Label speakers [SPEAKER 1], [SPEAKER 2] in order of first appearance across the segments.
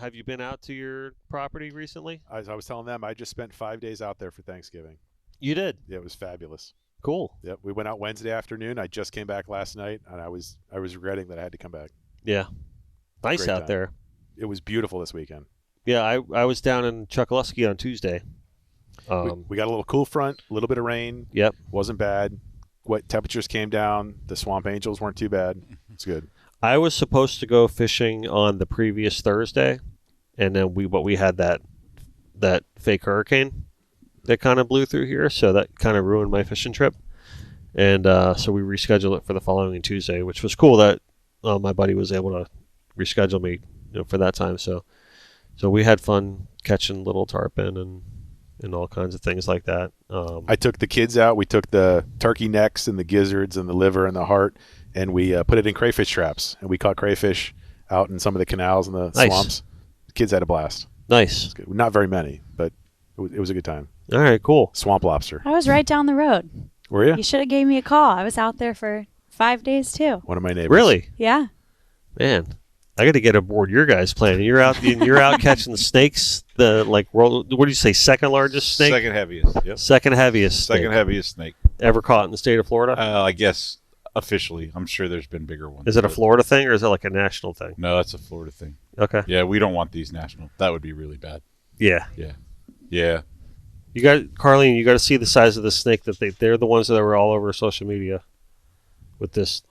[SPEAKER 1] have you been out to your property recently?
[SPEAKER 2] As I was telling them, I just spent 5 days out there for Thanksgiving.
[SPEAKER 1] You did?
[SPEAKER 2] Yeah, it was fabulous.
[SPEAKER 1] Cool.
[SPEAKER 2] Yep, we went out Wednesday afternoon. I just came back last night, and I was regretting that I had to come back.
[SPEAKER 1] Yeah. Nice
[SPEAKER 2] Great
[SPEAKER 1] out
[SPEAKER 2] time.
[SPEAKER 1] there.
[SPEAKER 2] It was beautiful this weekend.
[SPEAKER 1] Yeah, I was down in Chokoloskee on Tuesday.
[SPEAKER 2] We got a little cool front, a little bit of rain.
[SPEAKER 1] Yep.
[SPEAKER 2] Wasn't bad. What temperatures came down. The Swamp Angels weren't too bad. It's good.
[SPEAKER 1] I was supposed to go fishing on the previous Thursday, and then we had that fake hurricane that kind of blew through here, so that kind of ruined my fishing trip. And so we rescheduled it for the following Tuesday, which was cool that my buddy was able to reschedule me, for that time. So we had fun catching little tarpon and all kinds of things like that.
[SPEAKER 2] I took the kids out. We took the turkey necks and the gizzards and the liver and the heart, and we put it in crayfish traps. And we caught crayfish out in some of the canals and the swamps. The kids had a blast.
[SPEAKER 1] Nice.
[SPEAKER 2] Not very many, but it was a good time.
[SPEAKER 1] All right, cool.
[SPEAKER 2] Swamp lobster.
[SPEAKER 3] I was right down the road.
[SPEAKER 2] Were you?
[SPEAKER 3] You should have gave me a call. I was out there for 5 days too.
[SPEAKER 2] One of my neighbors.
[SPEAKER 1] Really?
[SPEAKER 3] Yeah.
[SPEAKER 1] Man, I got to get aboard your guys' plan. You're out catching the snakes. What do you say? Second largest snake.
[SPEAKER 4] Second heaviest. Yep.
[SPEAKER 1] Second heaviest.
[SPEAKER 4] Second
[SPEAKER 1] snake
[SPEAKER 4] heaviest snake
[SPEAKER 1] ever caught in the state of Florida.
[SPEAKER 4] I guess officially. I'm sure there's been bigger ones.
[SPEAKER 1] Is it a Florida thing or is it like a national thing?
[SPEAKER 4] No, that's a Florida thing.
[SPEAKER 1] Okay.
[SPEAKER 4] Yeah, we don't want these national. That would be really bad.
[SPEAKER 1] Yeah.
[SPEAKER 4] Yeah.
[SPEAKER 1] You got Carlene. You got to see the size of the snake that they're the ones that were all over social media with this.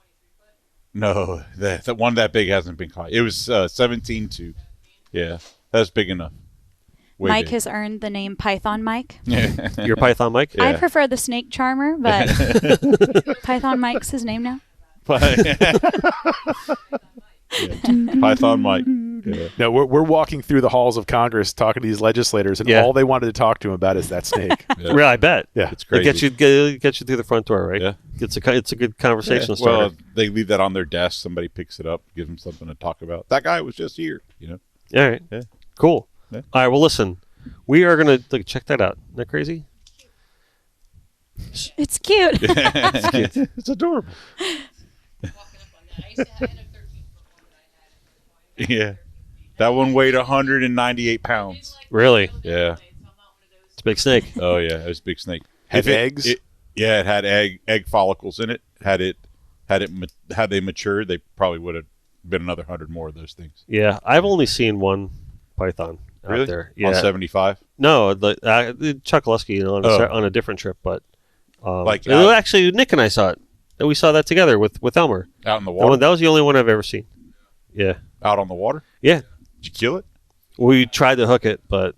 [SPEAKER 4] No, the one that big hasn't been caught. It was 17.2. Yeah, that's big enough. Way
[SPEAKER 3] Mike
[SPEAKER 4] big.
[SPEAKER 3] has earned the name Python Mike.
[SPEAKER 4] Yeah.
[SPEAKER 1] Your Python Mike?
[SPEAKER 4] Yeah.
[SPEAKER 3] I prefer the Snake Charmer, but Python Mike's his name now.
[SPEAKER 4] Python Mike. Yeah.
[SPEAKER 2] No, we're walking through the halls of Congress talking to these legislators, and all they wanted to talk to him about is that snake.
[SPEAKER 4] Yeah.
[SPEAKER 1] Really, I bet.
[SPEAKER 2] Yeah.
[SPEAKER 4] It's crazy.
[SPEAKER 1] It gets you through the front door, right?
[SPEAKER 4] Yeah.
[SPEAKER 1] It's a good conversation starter.
[SPEAKER 4] Well, they leave that on their desk. Somebody picks it up, gives them something to talk about. That guy was just here,
[SPEAKER 1] All right.
[SPEAKER 4] Yeah.
[SPEAKER 1] Cool.
[SPEAKER 4] Yeah.
[SPEAKER 1] All right. Well, listen, we are gonna check that out. Isn't that crazy?
[SPEAKER 3] It's cute.
[SPEAKER 4] It's cute. It's adorable. Yeah. That one weighed 198 pounds.
[SPEAKER 1] Really?
[SPEAKER 4] Yeah.
[SPEAKER 1] It's a big snake.
[SPEAKER 4] Oh, yeah. It was a big snake.
[SPEAKER 2] Had eggs?
[SPEAKER 4] Yeah, it had egg follicles in it. Had they matured, they probably would have been another 100 more of those things.
[SPEAKER 1] Yeah, I've only seen one python
[SPEAKER 4] Really?
[SPEAKER 1] out there. Yeah.
[SPEAKER 4] On 75?
[SPEAKER 1] No, the Chokoloskee, on a different trip, but actually Nick and I saw it. And we saw that together with Elmer.
[SPEAKER 4] Out in the water?
[SPEAKER 1] That was the only one I've ever seen. Yeah.
[SPEAKER 4] Out on the water?
[SPEAKER 1] Yeah.
[SPEAKER 4] Did you kill it?
[SPEAKER 1] We tried to hook it, but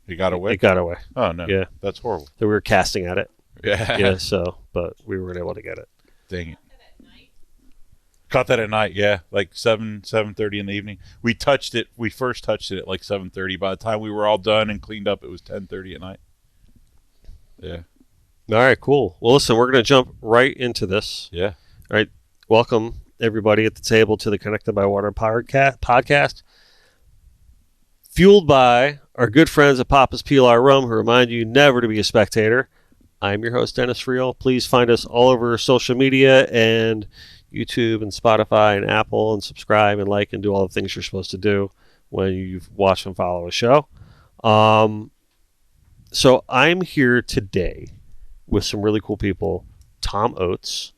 [SPEAKER 4] It got away?
[SPEAKER 1] it got away.
[SPEAKER 4] Oh, no.
[SPEAKER 1] Yeah.
[SPEAKER 4] That's horrible.
[SPEAKER 1] So we were casting at it.
[SPEAKER 4] Yeah.
[SPEAKER 1] Yeah, but we weren't able to get it.
[SPEAKER 4] Dang it. Caught that at night, yeah. Like 7:30 in the evening. We first touched it at like 7:30. By the time we were all done and cleaned up, it was 10:30 at night. Yeah.
[SPEAKER 1] All right, cool. Well, listen, we're going to jump right into this.
[SPEAKER 4] Yeah.
[SPEAKER 1] All right. Welcome, everybody at the table, to the Connected by Water podcast. Fueled by our good friends at Papa's PLR Rum, who remind you never to be a spectator. I'm your host, Dennis Friel. Please find us all over social media and YouTube and Spotify and Apple, and subscribe and like and do all the things you're supposed to do when you watch and follow a show. So I'm here today with some really cool people. Tom Oates,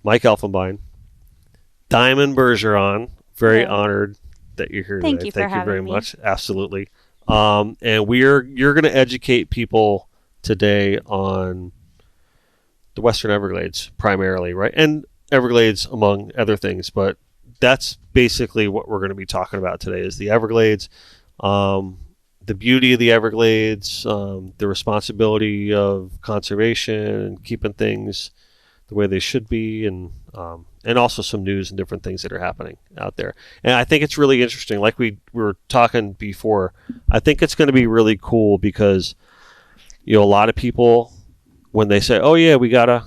[SPEAKER 1] Mike Elfenbein, Diamond Bergeron. Very honored that you're here
[SPEAKER 3] Thank
[SPEAKER 1] today.
[SPEAKER 3] you for
[SPEAKER 1] Thank you very
[SPEAKER 3] having me.
[SPEAKER 1] much. Absolutely. And you're going to educate people today on the Western Everglades primarily, right? And Everglades among other things, but that's basically what we're going to be talking about today is the Everglades, the beauty of the Everglades, the responsibility of conservation and keeping things the way they should be, and also some news and different things that are happening out there. And I think it's really interesting. Like we were talking before, I think it's going to be really cool because, a lot of people, when they say, oh yeah, we got to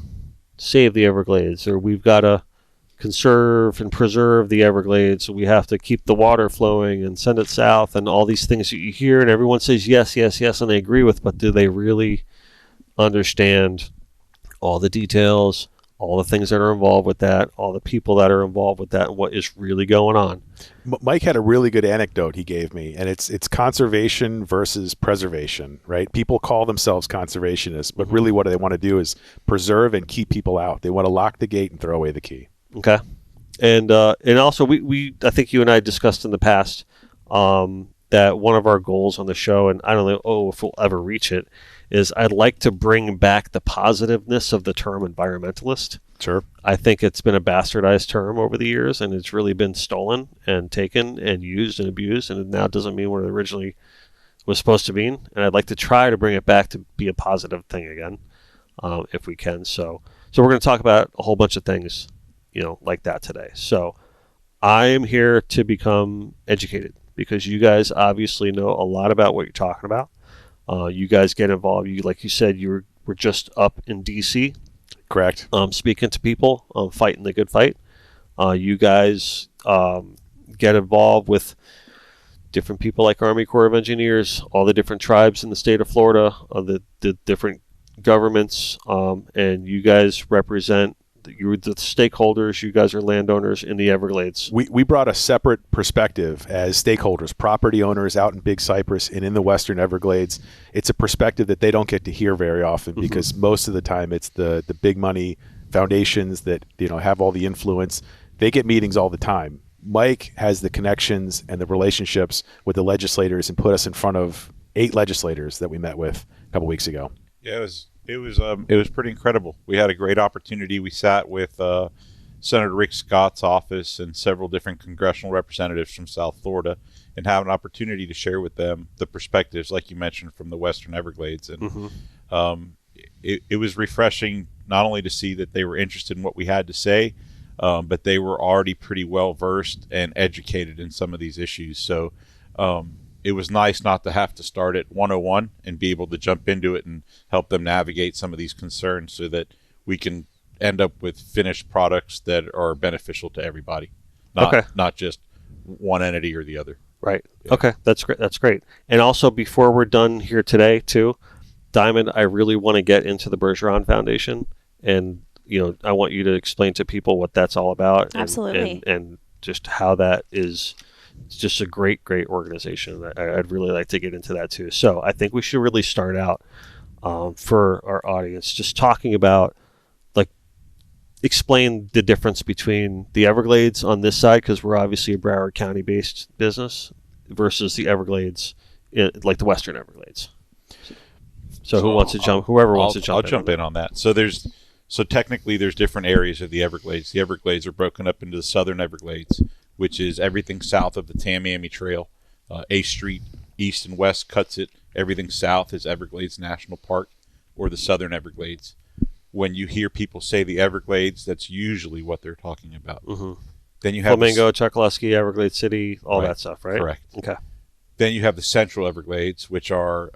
[SPEAKER 1] save the Everglades, or we've got to conserve and preserve the Everglades, so we have to keep the water flowing and send it south, and all these things that you hear, and everyone says yes, yes, yes, and they agree with, but do they really understand all the details, all the things that are involved with that, all the people that are involved with that, and what is really going on.
[SPEAKER 2] Mike had a really good anecdote he gave me, and it's conservation versus preservation, right? People call themselves conservationists, but really what they want to do is preserve and keep people out. They want to lock the gate and throw away the key.
[SPEAKER 1] Okay. And also we I think you and I discussed in the past that one of our goals on the show, and I don't know if we'll ever reach it, is I'd like to bring back the positiveness of the term environmentalist.
[SPEAKER 2] Sure.
[SPEAKER 1] I think it's been a bastardized term over the years, and it's really been stolen and taken and used and abused, and it now doesn't mean what it originally was supposed to mean. And I'd like to try to bring it back to be a positive thing again, if we can. So we're going to talk about a whole bunch of things, like that today. So I am here to become educated because you guys obviously know a lot about what you're talking about. You guys get involved. Like you said, you were just up in D.C.
[SPEAKER 2] Correct.
[SPEAKER 1] Speaking to people, fighting the good fight. You guys get involved with different people like Army Corps of Engineers, all the different tribes in the state of Florida, the different governments, and you guys represent. You're the stakeholders. You guys are landowners in the Everglades.
[SPEAKER 2] We brought a separate perspective as stakeholders, property owners out in Big Cypress and in the Western Everglades. It's a perspective that they don't get to hear very often because most of the time it's the big money foundations that have all the influence. They get meetings all the time. Mike has the connections and the relationships with the legislators and put us in front of 8 legislators that we met with a couple weeks ago.
[SPEAKER 4] Yeah, it was pretty incredible. We had a great opportunity. We sat with Senator Rick Scott's office and several different congressional representatives from South Florida, and have an opportunity to share with them the perspectives, like you mentioned, from the Western Everglades. And it was refreshing not only to see that they were interested in what we had to say, but they were already pretty well versed and educated in some of these issues. So it was nice not to have to start at 101 and be able to jump into it and help them navigate some of these concerns so that we can end up with finished products that are beneficial to everybody, not just one entity or the other.
[SPEAKER 1] Right.
[SPEAKER 4] Yeah.
[SPEAKER 1] Okay. That's great. That's great. And also, before we're done here today, too, Diamond, I really want to get into the Bergeron Foundation, and I want you to explain to people what that's all about.
[SPEAKER 3] Absolutely.
[SPEAKER 1] And just how that is. It's just a great, great organization. I'd really like to get into that too. So I think we should really start out for our audience just talking about, explain the difference between the Everglades on this side, because we're obviously a Broward County-based business, versus the Everglades, like the Western Everglades. So who wants to jump? Whoever wants to jump.
[SPEAKER 4] I'll jump in on that. So technically, there's different areas of the Everglades. The Everglades are broken up into the Southern Everglades, which is everything south of the Tamiami Trail. A Street, east and west, cuts it. Everything south is Everglades National Park, or the Southern Everglades. When you hear people say the Everglades, that's usually what they're talking about. Then you have
[SPEAKER 1] Flamingo, Chokoloskee, Everglades City, all that stuff, right?
[SPEAKER 4] Correct.
[SPEAKER 1] Okay.
[SPEAKER 4] Then you have the Central Everglades, which are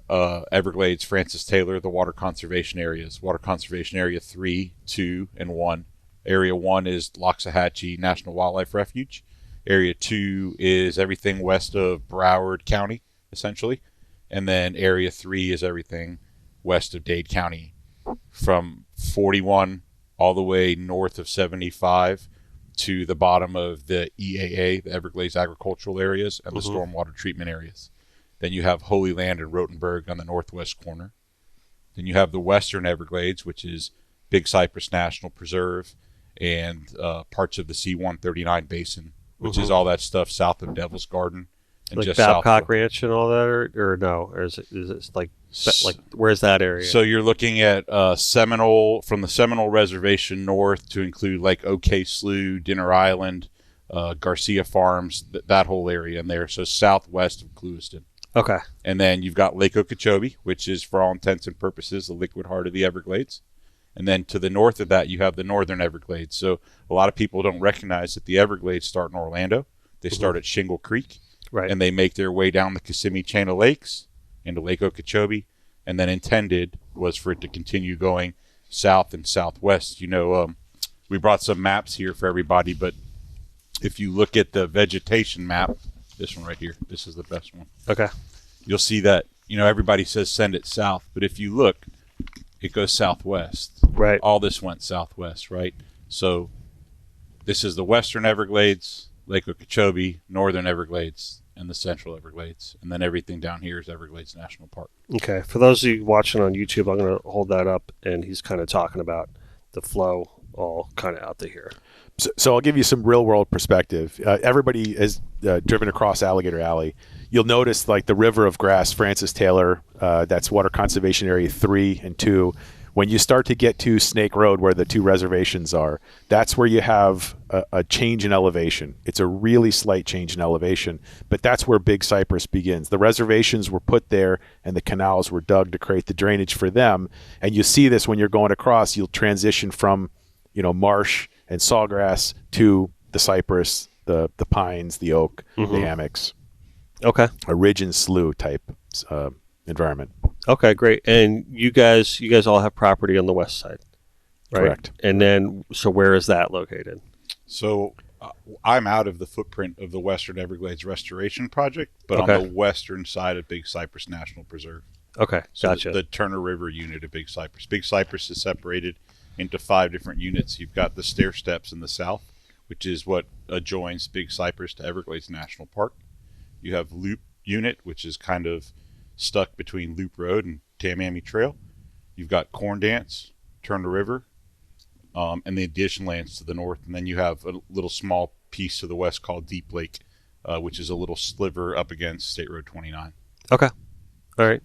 [SPEAKER 4] Everglades, Francis Taylor, the water conservation areas. Water Conservation Area 3, 2, and 1. Area 1 is Loxahatchee National Wildlife Refuge. Area 2 is everything west of Broward County, essentially. And then Area 3 is everything west of Dade County, from 41 all the way north of 75 to the bottom of the EAA, the Everglades Agricultural Areas, and the stormwater treatment areas. Then you have Holy Land and Rotenberg on the northwest corner. Then you have the Western Everglades, which is Big Cypress National Preserve and parts of the C-139 Basin, which is all that stuff south of Devil's Garden. And
[SPEAKER 1] Like
[SPEAKER 4] just
[SPEAKER 1] Babcock
[SPEAKER 4] south
[SPEAKER 1] Ranch and all that, or no? Or is it like where's that area?
[SPEAKER 4] So you're looking at Seminole, from the Seminole Reservation north to include like OK Slough, Dinner Island, Garcia Farms, that whole area in there. So southwest of Clewiston.
[SPEAKER 1] Okay.
[SPEAKER 4] And then you've got Lake Okeechobee, which is for all intents and purposes the liquid heart of the Everglades. And then to the north of that, you have the Northern Everglades. So a lot of people don't recognize that the Everglades start in Orlando. They start at Shingle Creek.
[SPEAKER 1] Right.
[SPEAKER 4] And they make their way down the Kissimmee Chain of Lakes into Lake Okeechobee. And then intended was for it to continue going south and southwest. We brought some maps here for everybody, but if you look at the vegetation map, this one right here, this is the best one.
[SPEAKER 1] Okay.
[SPEAKER 4] You'll see that, everybody says send it south, but if you look, it goes southwest.
[SPEAKER 1] Right.
[SPEAKER 4] All this went southwest, right? So this is the Western Everglades, Lake Okeechobee, Northern Everglades, and the Central Everglades. And then everything down here is Everglades National Park.
[SPEAKER 1] Okay. For those of you watching on YouTube, I'm going to hold that up, and he's kind of talking about the flow all kind of out to here.
[SPEAKER 2] So I'll give you some real world perspective. Everybody has driven across Alligator Alley. You'll notice like the River of Grass, Francis Taylor, that's Water Conservation Area 3 and 2. When you start to get to Snake Road, where the two reservations are, that's where you have a change in elevation. It's a really slight change in elevation, but that's where Big Cypress begins. The reservations were put there and the canals were dug to create the drainage for them. And you see this when you're going across, you'll transition from, marsh and sawgrass to the cypress, the pines, the oak, the hammocks.
[SPEAKER 1] Okay.
[SPEAKER 2] A ridge and slough type environment.
[SPEAKER 1] Okay, great. And you guys all have property on the west side, right?
[SPEAKER 2] Correct.
[SPEAKER 1] And then, so where is that located?
[SPEAKER 4] So I'm out of the footprint of the Western Everglades Restoration Project, but
[SPEAKER 1] Okay.
[SPEAKER 4] on the western side of Big Cypress National Preserve.
[SPEAKER 1] Okay,
[SPEAKER 4] So
[SPEAKER 1] gotcha.
[SPEAKER 4] the Turner River unit of Big Cypress. Big Cypress is separated into 5 different units. You've got the stair steps in the south, which is what adjoins Big Cypress to Everglades National Park. You have Loop unit, which is kind of stuck between Loop Road and Tamiami Trail. You've got Corn Dance, Turner River, and the addition lands to the north. And then you have a little small piece to the west called Deep Lake, which is a little sliver up against State Road 29.
[SPEAKER 1] Okay. All right.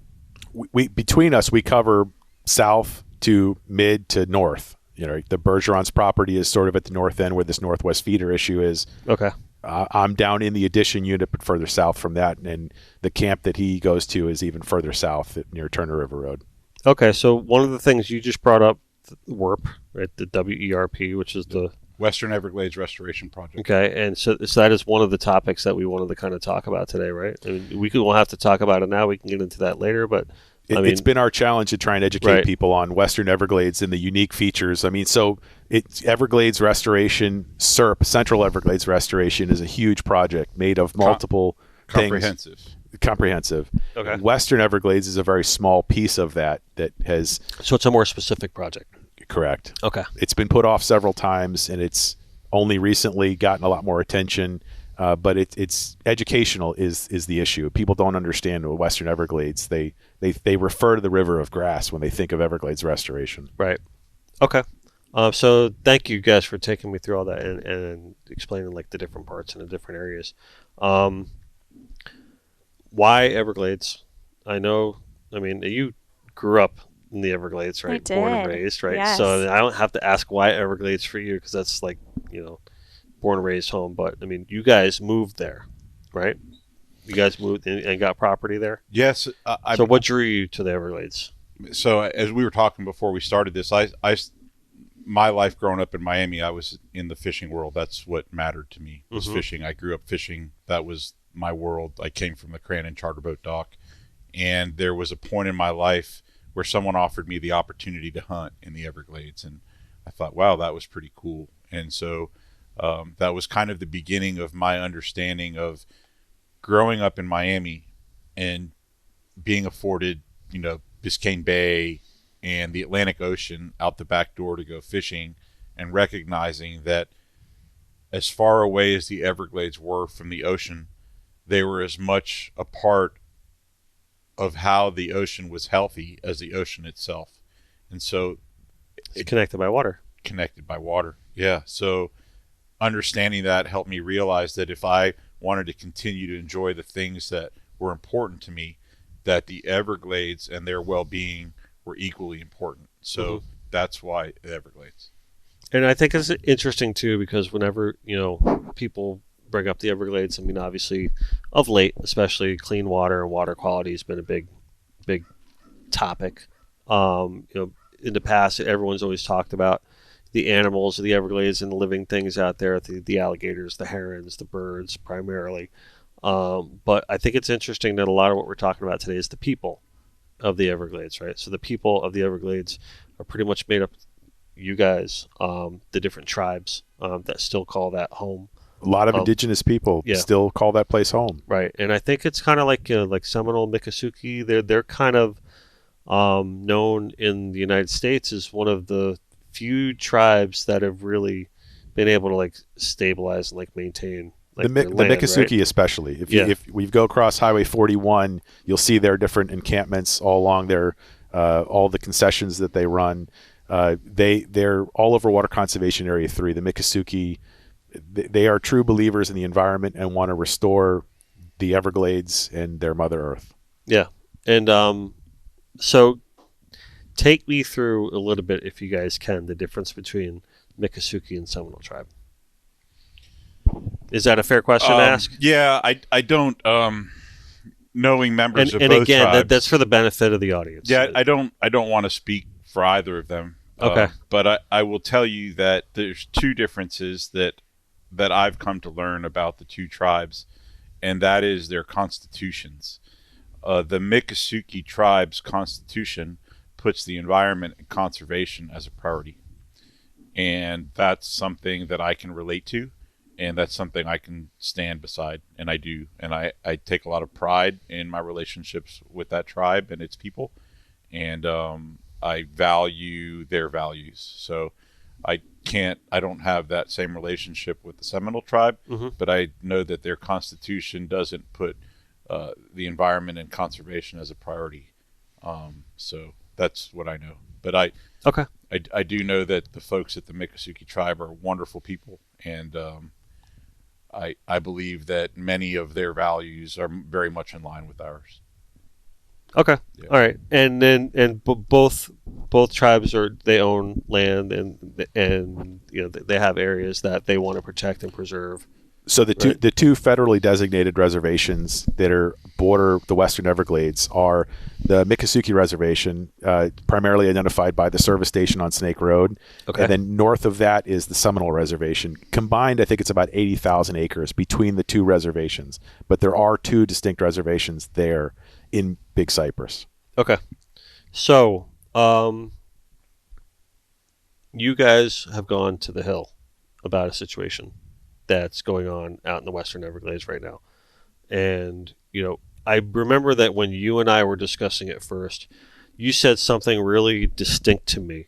[SPEAKER 2] We between us, we cover south to mid to north. The Bergeron's property is sort of at the north end where this northwest feeder issue is.
[SPEAKER 1] Okay.
[SPEAKER 2] I'm down in the addition unit, but further south from that, and the camp that he goes to is even further south near Turner River Road.
[SPEAKER 1] Okay, so one of the things you just brought up, WERP, right? The WERP, which is the
[SPEAKER 4] Western Everglades Restoration Project.
[SPEAKER 1] okay, and so that is one of the topics that we wanted to kind of talk about today, right? I mean, we'll have to talk about it now. We can get into that later, but
[SPEAKER 2] It's been our challenge to try and educate
[SPEAKER 1] Right.
[SPEAKER 2] people on Western Everglades and the unique features. I mean, so it's Everglades Restoration, SERP, Central Everglades Restoration, is a huge project made of multiple things. Comprehensive.
[SPEAKER 1] Okay.
[SPEAKER 2] Western Everglades is a very small piece of that has,
[SPEAKER 1] so it's a more specific project.
[SPEAKER 2] correct.
[SPEAKER 1] Okay.
[SPEAKER 2] It's been put off several times, and it's only recently gotten a lot more attention. But it's educational is the issue. People don't understand the Western Everglades. They refer to the River of Grass when they think of Everglades restoration.
[SPEAKER 1] Right. Okay. So thank you guys for taking me through all that and explaining like the different parts and the different areas. Why Everglades? I mean, you grew up in the Everglades, right?
[SPEAKER 3] I
[SPEAKER 1] Born and
[SPEAKER 3] did.
[SPEAKER 1] raised, right?
[SPEAKER 3] Yes.
[SPEAKER 1] So I don't have to ask why Everglades for you because that's like, born and raised home. But I mean, you guys moved there, right? You guys moved and got property there.
[SPEAKER 4] Yes.
[SPEAKER 1] So what drew you to the Everglades?
[SPEAKER 4] So as we were talking before we started this, my life growing up in Miami, I was in the fishing world. That's what mattered to me was fishing. I grew up fishing. That was my world. I came from the Crandon charter boat dock, and there was a point in my life where someone offered me the opportunity to hunt in the Everglades, and I thought, wow, that was pretty cool. And so that was kind of the beginning of my understanding of growing up in Miami and being afforded, Biscayne Bay and the Atlantic Ocean out the back door to go fishing, and recognizing that as far away as the Everglades were from the ocean, they were as much a part of how the ocean was healthy as the ocean itself. And so
[SPEAKER 1] It's connected by water.
[SPEAKER 4] connected by water. Yeah. So understanding that helped me realize that if I wanted to continue to enjoy the things that were important to me, that the Everglades and their well-being were equally important. So that's why the Everglades.
[SPEAKER 1] And I think it's interesting too because whenever people bring up the Everglades, I mean, obviously, of late, especially clean water and water quality has been a big topic. In the past, everyone's always talked about the animals of the Everglades and the living things out there, the alligators, the herons, the birds, primarily. But I think it's interesting that a lot of what we're talking about today is the people of the Everglades, right? So the people of the Everglades are pretty much made up, you guys, the different tribes that still call that home.
[SPEAKER 2] A lot of indigenous people still call that place home.
[SPEAKER 1] Right, and I think it's kind of like Seminole, Miccosukee. They're kind of known in the United States as one of the few tribes that have really been able to like stabilize and like maintain like
[SPEAKER 2] the
[SPEAKER 1] their land,
[SPEAKER 2] Miccosukee,
[SPEAKER 1] right?
[SPEAKER 2] especially. If we go across Highway 41, you'll see their different encampments all along their all the concessions that they run. They're all over Water Conservation Area 3. The Miccosukee, they are true believers in the environment and want to restore the Everglades and their Mother Earth.
[SPEAKER 1] Yeah, and so take me through a little bit, if you guys can, the difference between Miccosukee and Seminole tribe. Is that a fair question to ask?
[SPEAKER 4] Yeah, I don't. Knowing members of
[SPEAKER 1] And
[SPEAKER 4] both
[SPEAKER 1] again,
[SPEAKER 4] tribes,
[SPEAKER 1] that's for the benefit of the audience.
[SPEAKER 4] yeah, I don't want to speak for either of them.
[SPEAKER 1] Okay.
[SPEAKER 4] But I will tell you that there's two differences that I've come to learn about the two tribes, and that is their constitutions. The Miccosukee tribe's constitution puts the environment and conservation as a priority, and that's something that I can relate to, and that's something I can stand beside, and I do, and I take a lot of pride in my relationships with that tribe and its people, and I value their values. So I don't have that same relationship with the Seminole tribe, but I know that their constitution doesn't put the environment and conservation as a priority. So that's what I know. But I do know that the folks at the Miccosukee tribe are wonderful people, and I believe that many of their values are very much in line with ours.
[SPEAKER 1] Okay.
[SPEAKER 4] Yeah.
[SPEAKER 1] All right. And then both tribes they own land and you know they have areas that they want to protect and preserve.
[SPEAKER 2] So the two federally designated reservations that are border the Western Everglades are the Miccosukee Reservation, primarily identified by the service station on Snake Road.
[SPEAKER 1] Okay.
[SPEAKER 2] And then north of that is the Seminole Reservation. Combined, I think it's about 80,000 acres between the two reservations. But there are two distinct reservations there in Big Cypress.
[SPEAKER 1] Okay. So, you guys have gone to the Hill about a situation that's going on out in the Western Everglades right now. And, you know, I remember that when you and I were discussing it first, you said something really distinct to me,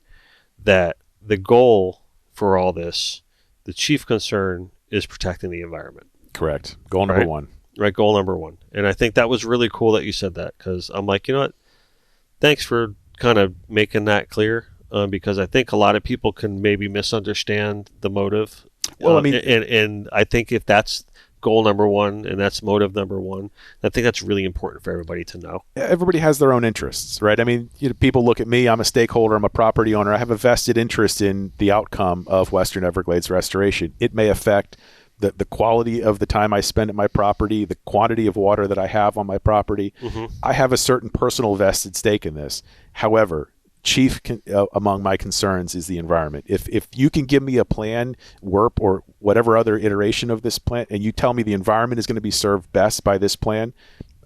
[SPEAKER 1] that the goal for all this, the chief concern, is protecting the environment.
[SPEAKER 2] Correct. Goal number
[SPEAKER 1] Right.
[SPEAKER 2] one.
[SPEAKER 1] Right, goal number one. And I think that was really cool that you said that, because I'm like, you know what? Thanks for kind of making that clear, because I think a lot of people can maybe misunderstand the motive.
[SPEAKER 2] Well, I mean,
[SPEAKER 1] and I think if that's goal number one and that's motive number one, I think that's really important for everybody to know.
[SPEAKER 2] everybody has their own interests, right? I mean, people look at me, I'm a stakeholder, I'm a property owner, I have a vested interest in the outcome of Western Everglades restoration. It may affect the quality of the time I spend at my property, the quantity of water that I have on my property. I have a certain personal vested stake in this. However, chief among my concerns is the environment. If you can give me a plan, WERP or whatever other iteration of this plan, and you tell me the environment is going to be served best by this plan,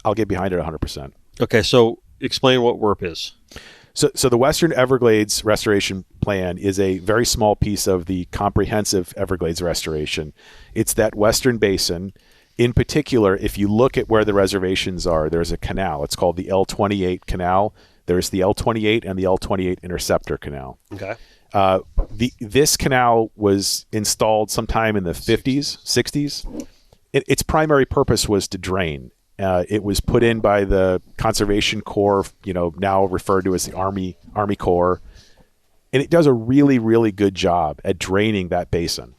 [SPEAKER 2] I'll get behind it 100%.
[SPEAKER 1] Okay, so explain what WERP is.
[SPEAKER 2] So the Western Everglades Restoration Plan is a very small piece of the comprehensive Everglades restoration. It's that western basin. In particular, if you look at where the reservations are, there's a canal. It's called the L28 Canal. There's the L28 and the L28 Interceptor Canal.
[SPEAKER 1] Okay.
[SPEAKER 2] This canal was installed sometime in the 50s, 60s. Its primary purpose was to drain. It was put in by the Conservation Corps, now referred to as the Army Corps, and it does a really, really good job at draining that basin.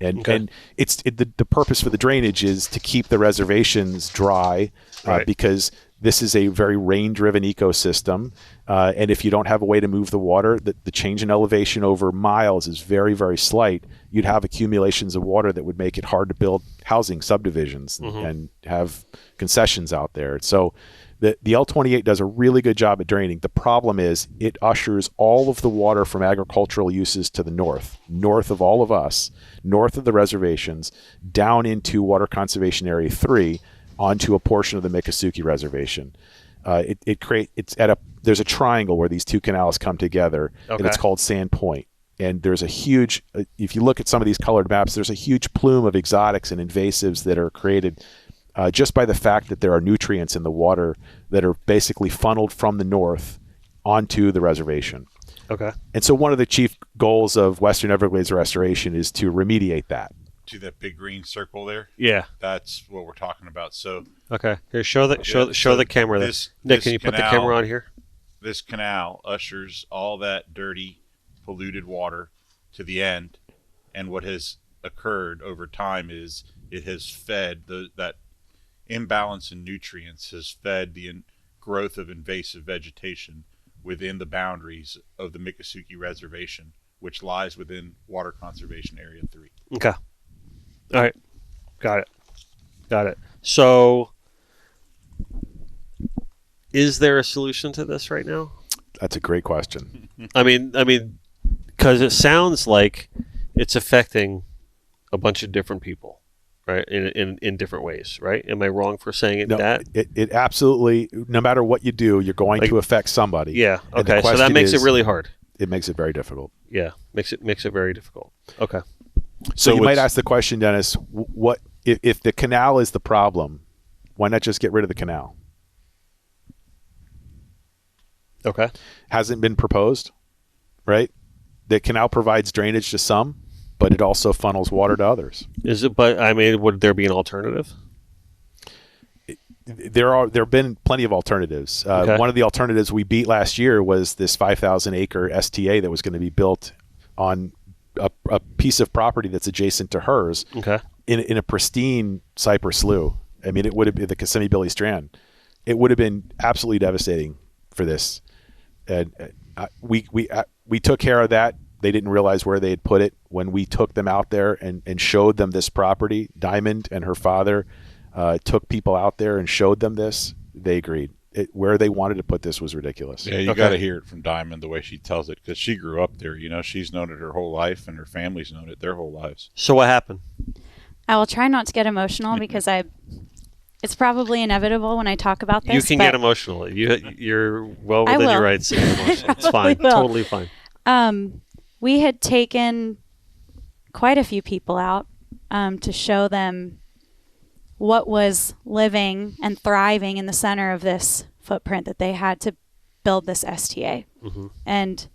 [SPEAKER 2] And the purpose for the drainage is to keep the reservations dry,
[SPEAKER 1] Right.
[SPEAKER 2] because this is a very rain-driven ecosystem, and if you don't have a way to move the water, the change in elevation over miles is very, very slight. You'd have accumulations of water that would make it hard to build housing subdivisions and have concessions out there. So the L28 does a really good job at draining. The problem is it ushers all of the water from agricultural uses to the north of all of us, north of the reservations, down into Water Conservation Area 3, onto a portion of the Miccosukee Reservation. There's a triangle where these two canals come together, and it's called Sand Point. And there's a huge, if you look at some of these colored maps, there's a huge plume of exotics and invasives that are created just by the fact that there are nutrients in the water that are basically funneled from the north onto the reservation.
[SPEAKER 1] Okay.
[SPEAKER 2] And so one of the chief goals of Western Everglades restoration is to remediate that.
[SPEAKER 4] To that big green circle there.
[SPEAKER 1] Yeah.
[SPEAKER 4] That's what we're talking about. So
[SPEAKER 1] Okay. Here, show the camera. Nick, can you put the camera on here?
[SPEAKER 4] This canal ushers all that dirty, polluted water to the end, and what has occurred over time is it has fed that imbalance in nutrients has fed the growth of invasive vegetation within the boundaries of the Miccosukee Reservation, which lies within Water Conservation Area 3.
[SPEAKER 1] Okay. All right. Got it. So, is there a solution to this right now?
[SPEAKER 2] That's a great question.
[SPEAKER 1] I mean, because it sounds like it's affecting a bunch of different people, right? In different ways, right? Am I wrong for saying
[SPEAKER 2] No,
[SPEAKER 1] that?
[SPEAKER 2] It absolutely, no matter what you do, you're going to affect somebody.
[SPEAKER 1] Yeah.
[SPEAKER 2] And the
[SPEAKER 1] Okay. So that
[SPEAKER 2] question
[SPEAKER 1] makes it
[SPEAKER 2] is,
[SPEAKER 1] really hard.
[SPEAKER 2] It makes it very difficult.
[SPEAKER 1] Yeah. Makes it very difficult. Okay.
[SPEAKER 2] So you might ask the question, Dennis, what if the canal is the problem, why not just get rid of the canal?
[SPEAKER 1] Okay.
[SPEAKER 2] Hasn't been proposed, right? The canal provides drainage to some, but it also funnels water to others.
[SPEAKER 1] Is it? But I mean, would there be an alternative?
[SPEAKER 2] There have been plenty of alternatives.
[SPEAKER 1] Okay.
[SPEAKER 2] One of the alternatives we beat last year was this 5,000 acre STA that was going to be built on a piece of property that's adjacent to hers.
[SPEAKER 1] Okay.
[SPEAKER 2] In a pristine cypress slough. I mean, it would have been the Kissimmee Billy Strand. It would have been absolutely devastating for this. And we took care of that. They didn't realize where they had put it. When we took them out there and showed them this property, Diamond and her father took people out there and showed them this. They agreed. Where they wanted to put this was ridiculous.
[SPEAKER 4] Yeah, you got to hear it from Diamond the way she tells it, because she grew up there. You know, she's known it her whole life, and her family's known it their whole lives.
[SPEAKER 1] So what happened?
[SPEAKER 3] I will try not to get emotional because it's probably inevitable when I talk about this.
[SPEAKER 1] You can get emotional. You're well within your rights to get emotional. It's fine.
[SPEAKER 3] will.
[SPEAKER 1] Totally fine.
[SPEAKER 3] We had taken quite a few people out to show them what was living and thriving in the center of this footprint that they had to build this STA.
[SPEAKER 1] Mm-hmm.
[SPEAKER 3] And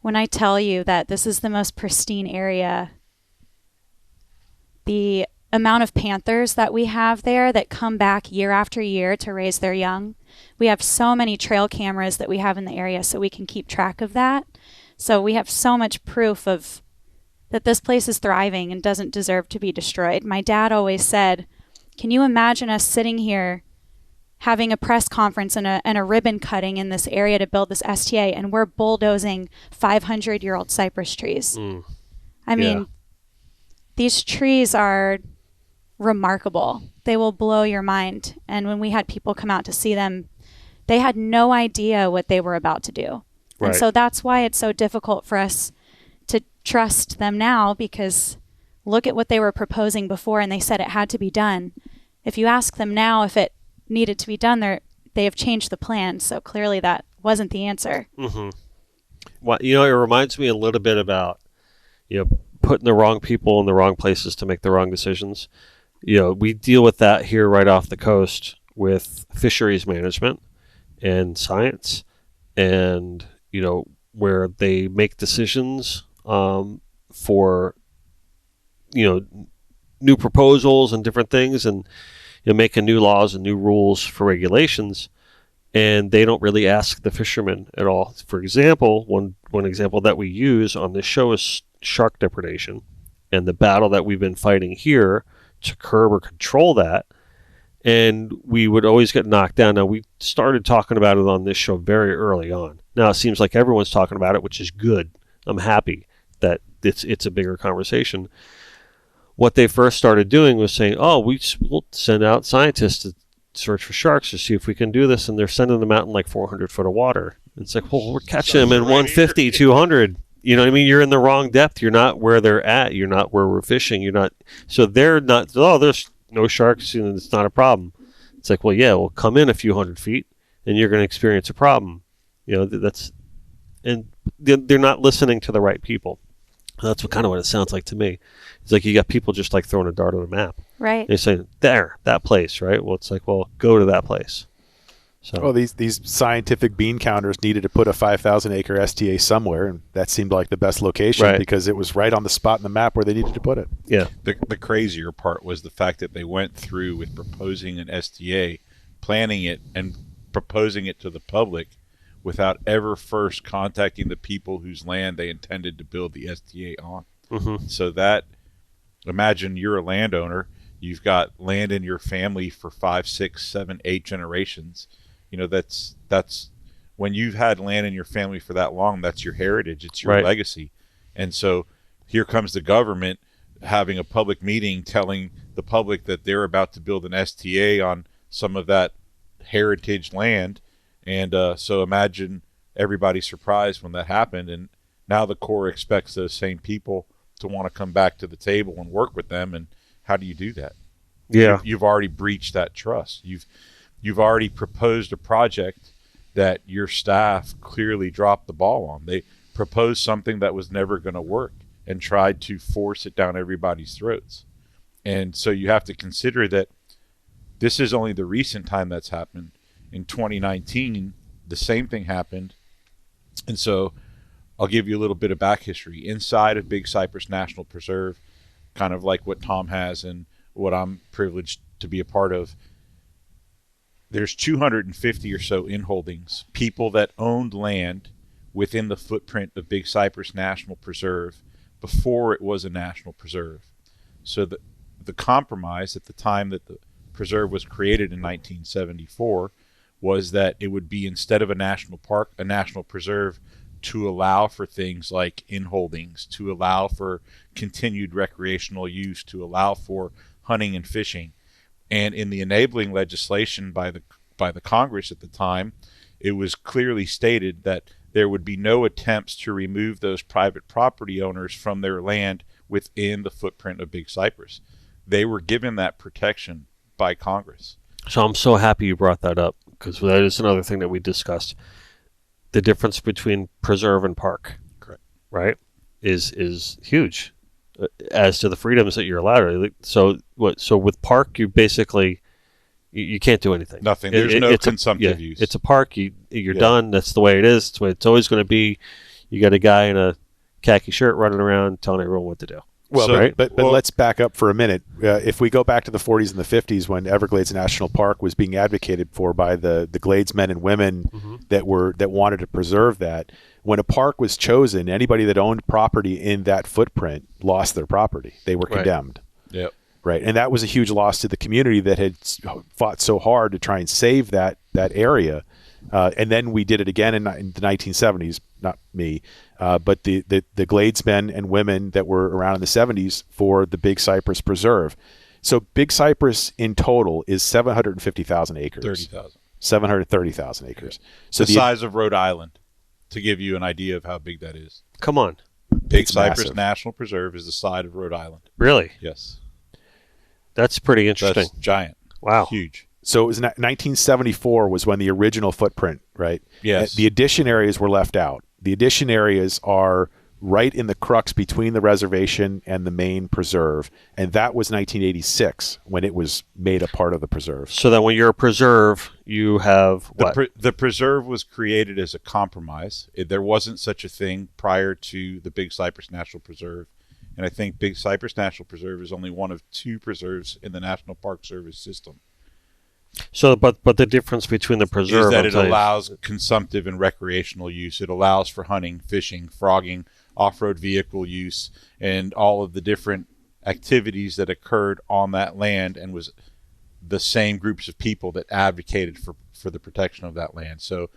[SPEAKER 3] when I tell you that this is the most pristine area, the amount of panthers that we have there that come back year after year to raise their young, we have so many trail cameras that we have in the area so we can keep track of that. So we have so much proof of that this place is thriving and doesn't deserve to be destroyed. My dad always said, can you imagine us sitting here having a press conference and a ribbon cutting in this area to build this STA, and we're bulldozing 500-year-old cypress trees? I mean, these trees are remarkable. They will blow your mind. And when we had people come out to see them, they had no idea what they were about to do. Right. And so that's why it's so difficult for us to trust them now, because look at what they were proposing before, and they said it had to be done. If you ask them now if it needed to be done, they have changed the plan. So clearly that wasn't the answer.
[SPEAKER 1] Mm-hmm. Well, it reminds me a little bit about, putting the wrong people in the wrong places to make the wrong decisions. We deal with that here right off the coast with fisheries management and science, and, where they make decisions for new proposals and different things, and making new laws and new rules for regulations, and they don't really ask the fishermen at all. For example, one example that we use on this show is shark depredation, and the battle that we've been fighting here to curb or control that, and we would always get knocked down. Now, we started talking about it on this show very early on. Now it seems like everyone's talking about it, which is good. I'm happy that it's a bigger conversation. What they first started doing was saying, we'll send out scientists to search for sharks to see if we can do this, and they're sending them out in like 400 foot of water. It's like, well, we're catching them in 150, 200. You know what I mean? You're in the wrong depth. You're not where they're at. You're not where we're fishing. You're not. So they're not, there's no sharks, and it's not a problem. It's like, well, yeah, we'll come in a few hundred feet, and you're going to experience a problem. And they're not listening to the right people. That's what it sounds like to me. It's like you got people just like throwing a dart on a map.
[SPEAKER 3] Right.
[SPEAKER 1] They say, there, that place, right? Well, it's like, well, go to that place. So
[SPEAKER 2] Well, these scientific bean counters needed to put a 5,000 acre STA somewhere, and that seemed like the best location
[SPEAKER 1] Right.
[SPEAKER 2] because it was right on the spot in the map where they needed to put it.
[SPEAKER 1] yeah,
[SPEAKER 4] The crazier part was the fact that they went through with proposing an STA, planning it, and proposing it to the public without ever first contacting the people whose land they intended to build the STA on.
[SPEAKER 1] mm-hmm.
[SPEAKER 4] So that, imagine you're a landowner, you've got land in your family for 5, 6, 7, 8 generations. You know, that's when you've had land in your family for that long, that's your heritage, it's your
[SPEAKER 1] Right.
[SPEAKER 4] legacy. And so here comes the government having a public meeting telling the public that they're about to build an STA on some of that heritage land. And so imagine everybody's surprised when that happened. And now the Corps expects those same people to want to come back to the table and work with them. And how do you do that?
[SPEAKER 1] yeah,
[SPEAKER 4] You've already breached that trust. You've already proposed a project that your staff clearly dropped the ball on. They proposed something that was never going to work and tried to force it down everybody's throats. And so you have to consider that this is only the recent time that's happened. In 2019, the same thing happened. And so I'll give you a little bit of back history. Inside of Big Cypress National Preserve, kind of like what Tom has and what I'm privileged to be a part of, there's 250 or so inholdings, people that owned land within the footprint of Big Cypress National Preserve before it was a national preserve. So the compromise at the time that the preserve was created in 1974 was that it would be, instead of a national park, a national preserve, to allow for things like inholdings, to allow for continued recreational use, to allow for hunting and fishing. And in the enabling legislation by the Congress at the time, it was clearly stated that there would be no attempts to remove those private property owners from their land within the footprint of Big Cypress. They were given that protection by Congress.
[SPEAKER 1] So I'm so happy you brought that up, because that is another thing that we discussed. The difference between preserve and park,
[SPEAKER 4] Correct.
[SPEAKER 1] right, is huge as to the freedoms that you're allowed. So what? So with park, you basically you can't do anything.
[SPEAKER 4] Nothing. There's no consumptive use.
[SPEAKER 1] It's a park. You're done. That's the way it is. It's the way it's always going to be. You got a guy in a khaki shirt running around telling everyone what to do.
[SPEAKER 2] Well,
[SPEAKER 4] So-
[SPEAKER 1] right?
[SPEAKER 2] but let's back up for a minute. If we go back to the 40s and the 50s, when Everglades National Park was being advocated for by the Glades men and women that wanted to preserve that, when a park was chosen, anybody that owned property in that footprint lost their property. They were
[SPEAKER 1] Right.
[SPEAKER 2] condemned.
[SPEAKER 4] Yep.
[SPEAKER 2] Right, and that was a huge loss to the community that had fought so hard to try and save that area. And then we did it again in the 1970s. Not me, but the Gladesmen and women that were around in the 70s for the Big Cypress Preserve. So Big Cypress in total is 750,000 acres.
[SPEAKER 4] 30,000.
[SPEAKER 2] 730,000 acres. So
[SPEAKER 4] The size of Rhode Island, to give you an idea of how big that is.
[SPEAKER 1] Come on,
[SPEAKER 4] Big
[SPEAKER 2] It's
[SPEAKER 4] Cypress
[SPEAKER 2] massive.
[SPEAKER 4] National Preserve is the size of Rhode Island.
[SPEAKER 1] really?
[SPEAKER 4] Yes.
[SPEAKER 1] That's pretty interesting.
[SPEAKER 4] That's giant.
[SPEAKER 1] Wow.
[SPEAKER 4] Huge.
[SPEAKER 2] So it was 1974 was when the original footprint, right?
[SPEAKER 4] Yes.
[SPEAKER 2] The addition areas were left out. The addition areas are right in the crux between the reservation and the main preserve, and that was 1986 when it was made a part of the preserve.
[SPEAKER 1] So that when you're a preserve, you have what?
[SPEAKER 4] The preserve was created as a compromise. There wasn't such a thing prior to the Big Cypress National Preserve. And I think Big Cypress National Preserve is only one of 2 preserves in the National Park Service system.
[SPEAKER 1] So, but the difference between the preserve
[SPEAKER 4] Is that
[SPEAKER 1] I'm
[SPEAKER 4] it
[SPEAKER 1] telling you-
[SPEAKER 4] allows consumptive and recreational use. It allows for hunting, fishing, frogging, off-road vehicle use, and all of the different activities that occurred on that land, and was the same groups of people that advocated for the protection of that land. So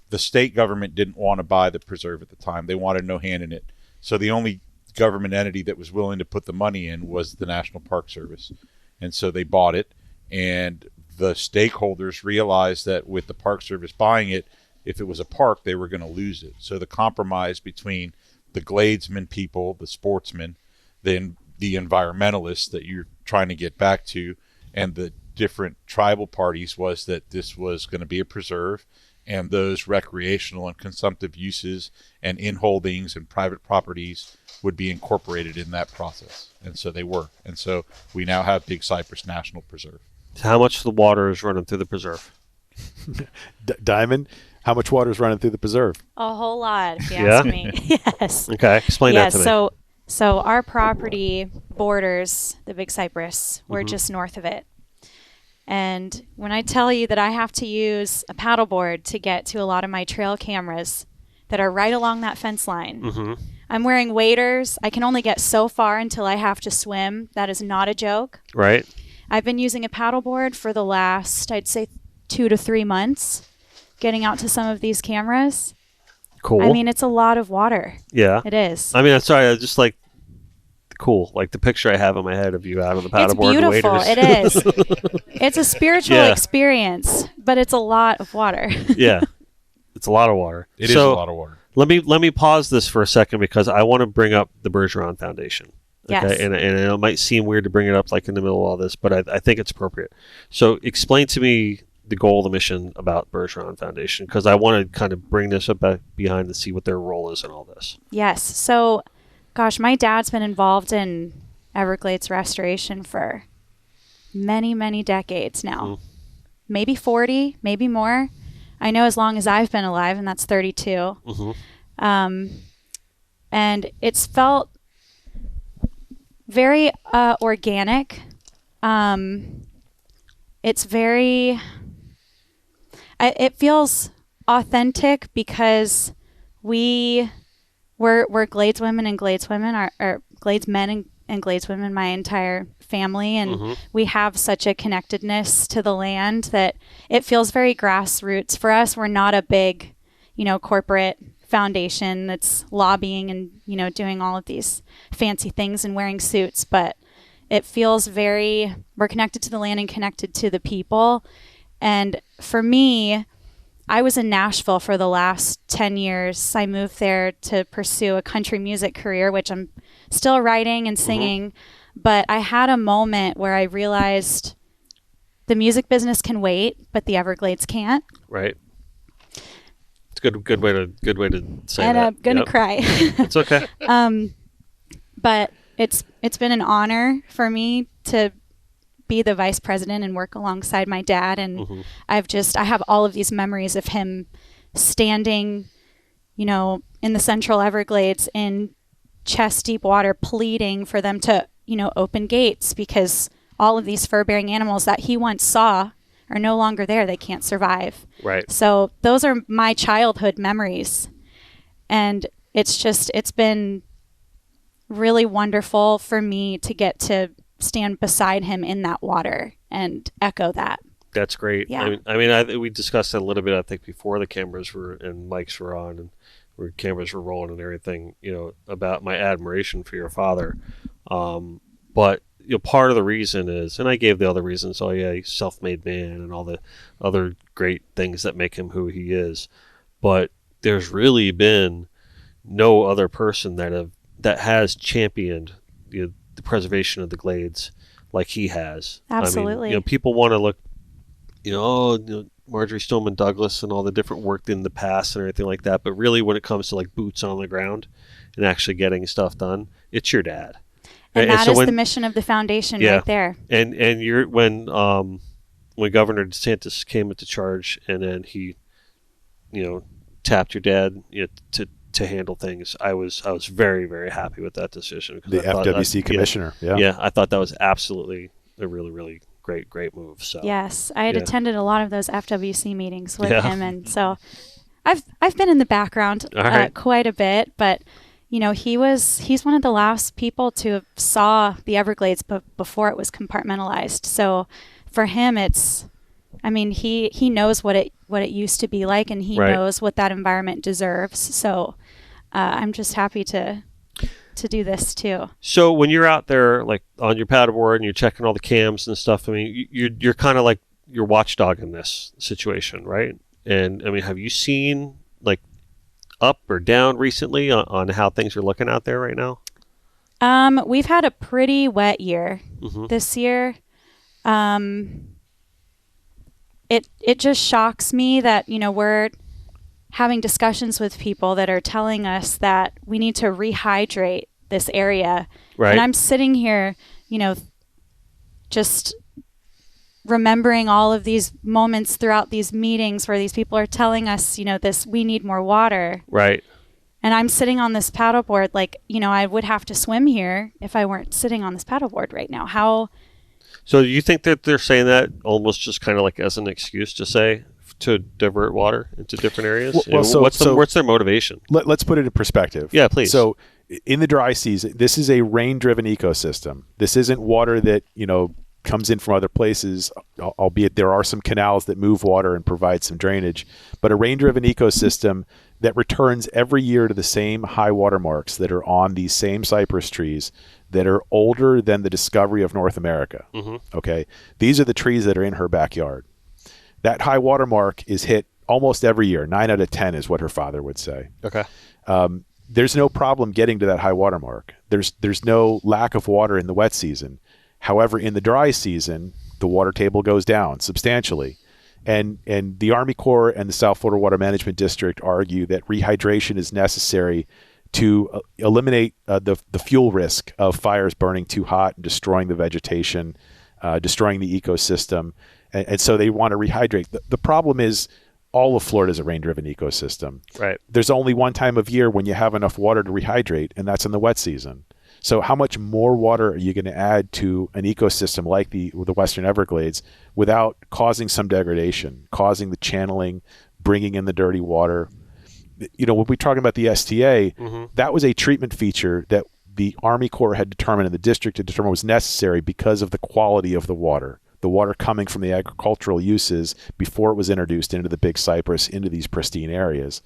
[SPEAKER 4] the state government didn't want to buy the preserve at the time. They wanted no hand in it. So the only government entity that was willing to put the money in was the National Park Service. And so they bought it, and the stakeholders realized that with the Park Service buying it, if it was a park, they were going to lose it. So the compromise between the Gladesmen people, the sportsmen, then the environmentalists that you're trying to get back to, and the different tribal parties was that this was going to be a preserve, and those recreational and consumptive uses and inholdings and private properties would be incorporated in that process. And so they were. And so we now have Big Cypress National Preserve.
[SPEAKER 1] So how much of the water is running through the preserve?
[SPEAKER 2] Diamond, how much water is running through the preserve?
[SPEAKER 3] A whole lot, if you
[SPEAKER 1] Yeah?
[SPEAKER 3] ask me. Yes.
[SPEAKER 1] Okay, explain that to me.
[SPEAKER 3] So our property borders the Big Cypress. We're just north of it. And when I tell you that I have to use a paddleboard to get to a lot of my trail cameras that are right along that fence line, I'm wearing waders. I can only get so far until I have to swim. That is not a joke.
[SPEAKER 1] Right.
[SPEAKER 3] I've been using a paddleboard for the last, I'd say, 2 to 3 months, getting out to some of these cameras.
[SPEAKER 1] Cool.
[SPEAKER 3] I mean, it's a lot of water.
[SPEAKER 1] Yeah.
[SPEAKER 3] It is.
[SPEAKER 1] I mean, I'm sorry. I just like cool, like the picture I have in my head of you out on the paddleboard.
[SPEAKER 3] It's beautiful.
[SPEAKER 1] Waders.
[SPEAKER 3] It is. It's a spiritual experience, but it's a lot of water.
[SPEAKER 1] Yeah, it's a lot of water.
[SPEAKER 4] It is a lot of water.
[SPEAKER 1] Let me pause this for a second because I want to bring up the Bergeron Foundation. Okay,
[SPEAKER 3] Yes.
[SPEAKER 1] and it might seem weird to bring it up like in the middle of all this, but I think it's appropriate. So explain to me the goal, the mission about Bergeron Foundation, because I want to kind of bring this up back behind to see what their role is in all this.
[SPEAKER 3] Yes. So, gosh, my dad's been involved in Everglades restoration for many, many decades now. Maybe 40, maybe more. I know as long as I've been alive, and that's 32. And it's felt very organic. It's very... it feels authentic because we're Glades women and Glades women, or Glades men and Glades women, my entire family, and we have such a connectedness to the land that it feels very grassroots for us. We're not a big, corporate foundation that's lobbying and, doing all of these fancy things and wearing suits, but it feels we're connected to the land and connected to the people. And for me, I was in Nashville for the last 10 years. I moved there to pursue a country music career, which I'm still writing and singing. But I had a moment where I realized the music business can wait, but the Everglades can't.
[SPEAKER 1] Right. It's a good way to say
[SPEAKER 3] and
[SPEAKER 1] that.
[SPEAKER 3] I'm gonna cry.
[SPEAKER 1] It's okay.
[SPEAKER 3] But it's been an honor for me to be the vice president and work alongside my dad, and I have all of these memories of him standing, in the Central Everglades in chest deep water, pleading for them to, open gates because all of these fur-bearing animals that he once saw are no longer there. They can't survive.
[SPEAKER 1] Right.
[SPEAKER 3] So those are my childhood memories, and it's been really wonderful for me to get to stand beside him in that water and echo that.
[SPEAKER 1] That's great.
[SPEAKER 3] Yeah.
[SPEAKER 1] We discussed that a little bit, I think, before the cameras and mics were on and where cameras were rolling and everything, about my admiration for your father. But part of the reason is, and I gave the other reasons, he's self-made man and all the other great things that make him who he is. But there's really been no other person that has championed the preservation of the Glades like he has.
[SPEAKER 3] Absolutely.
[SPEAKER 1] I mean, people want to look, Marjorie Stoneman Douglas and all the different work in the past and everything like that. But really, when it comes to like boots on the ground and actually getting stuff done, it's your dad.
[SPEAKER 3] And that is the mission of the foundation right there. And
[SPEAKER 1] you're when Governor DeSantis came into charge and then he, tapped your dad to handle things, I was very, very happy with that decision.
[SPEAKER 2] The FWC commissioner.
[SPEAKER 1] Yeah, I thought that was absolutely a really, really great move. So
[SPEAKER 3] yes, I had attended a lot of those FWC meetings with him, and so I've been in the background quite a bit, but he's one of the last people to have saw the Everglades before it was compartmentalized. So for him, he knows what it used to be like, and he knows what that environment deserves. So I'm just happy to do this too.
[SPEAKER 1] So when you're out there, like on your paddleboard and you're checking all the cams and stuff, you're kind of like your watchdog in this situation, right? And have you seen like up or down recently on how things are looking out there right now?
[SPEAKER 3] We've had a pretty wet year this year. It just shocks me that, we're having discussions with people that are telling us that we need to rehydrate this area. Right. And I'm sitting here, just remembering all of these moments throughout these meetings where these people are telling us, we need more water.
[SPEAKER 1] Right.
[SPEAKER 3] And I'm sitting on this paddleboard, I would have to swim here if I weren't sitting on this paddleboard right now. How?
[SPEAKER 1] So you think that they're saying that almost just kind of like as an excuse to divert water into different areas? What's their motivation?
[SPEAKER 2] Let's put it in perspective.
[SPEAKER 1] Yeah, please.
[SPEAKER 2] So in the dry season, this is a rain-driven ecosystem. This isn't water that, comes in from other places, albeit there are some canals that move water and provide some drainage. But a rain-driven ecosystem that returns every year to the same high water marks that are on these same cypress trees that are older than the discovery of North America. Mm-hmm. Okay? These are the trees that are in her backyard. That high water mark is hit almost every year. 9 out of 10 is what her father would say.
[SPEAKER 1] Okay.
[SPEAKER 2] There's no problem getting to that high water mark. There's no lack of water in the wet season. However, in the dry season, the water table goes down substantially. And the Army Corps and the South Florida Water Management District argue that rehydration is necessary to eliminate the fuel risk of fires burning too hot and destroying the vegetation, destroying the ecosystem. And so they want to rehydrate. The problem is all of Florida is a rain-driven ecosystem. Right. There's only one time of year when you have enough water to rehydrate, and that's in the wet season. So how much more water are you going to add to an ecosystem like the Western Everglades without causing some degradation, causing the channeling, bringing in the dirty water? When we're talking about the STA, that was a treatment feature that the Army Corps had determined and the district had determined was necessary because of the quality of the water coming from the agricultural uses before it was introduced into the Big Cypress, into these pristine areas.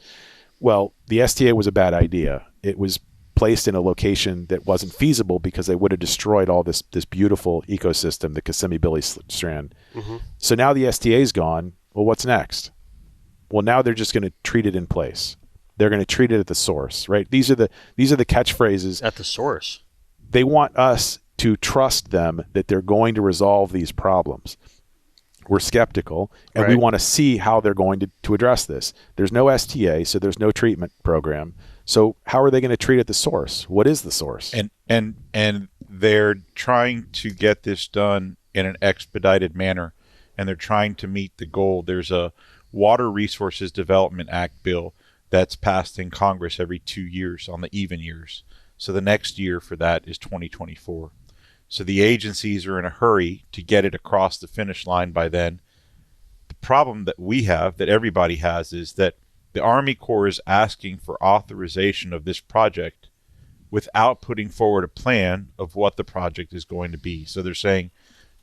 [SPEAKER 2] Well, the STA was a bad idea. It was placed in a location that wasn't feasible because they would have destroyed all this beautiful ecosystem, the Kissimmee Billy Strand. Mm-hmm. So now the STA is gone. Well, what's next? Well, now they're just going to treat it in place. They're going to treat it at the source, right? These are the catchphrases.
[SPEAKER 1] At the source.
[SPEAKER 2] They want us to trust them that they're going to resolve these problems. We're skeptical, and we want to see how they're going to address this. There's no STA, so there's no treatment program. So how are they going to treat at the source? What is the source?
[SPEAKER 4] And they're trying to get this done in an expedited manner, and they're trying to meet the goal. There's a Water Resources Development Act bill that's passed in Congress every 2 years on the even years. So the next year for that is 2024. So the agencies are in a hurry to get it across the finish line by then. The problem that we have, that everybody has, is that the Army Corps is asking for authorization of this project without putting forward a plan of what the project is going to be. So they're saying,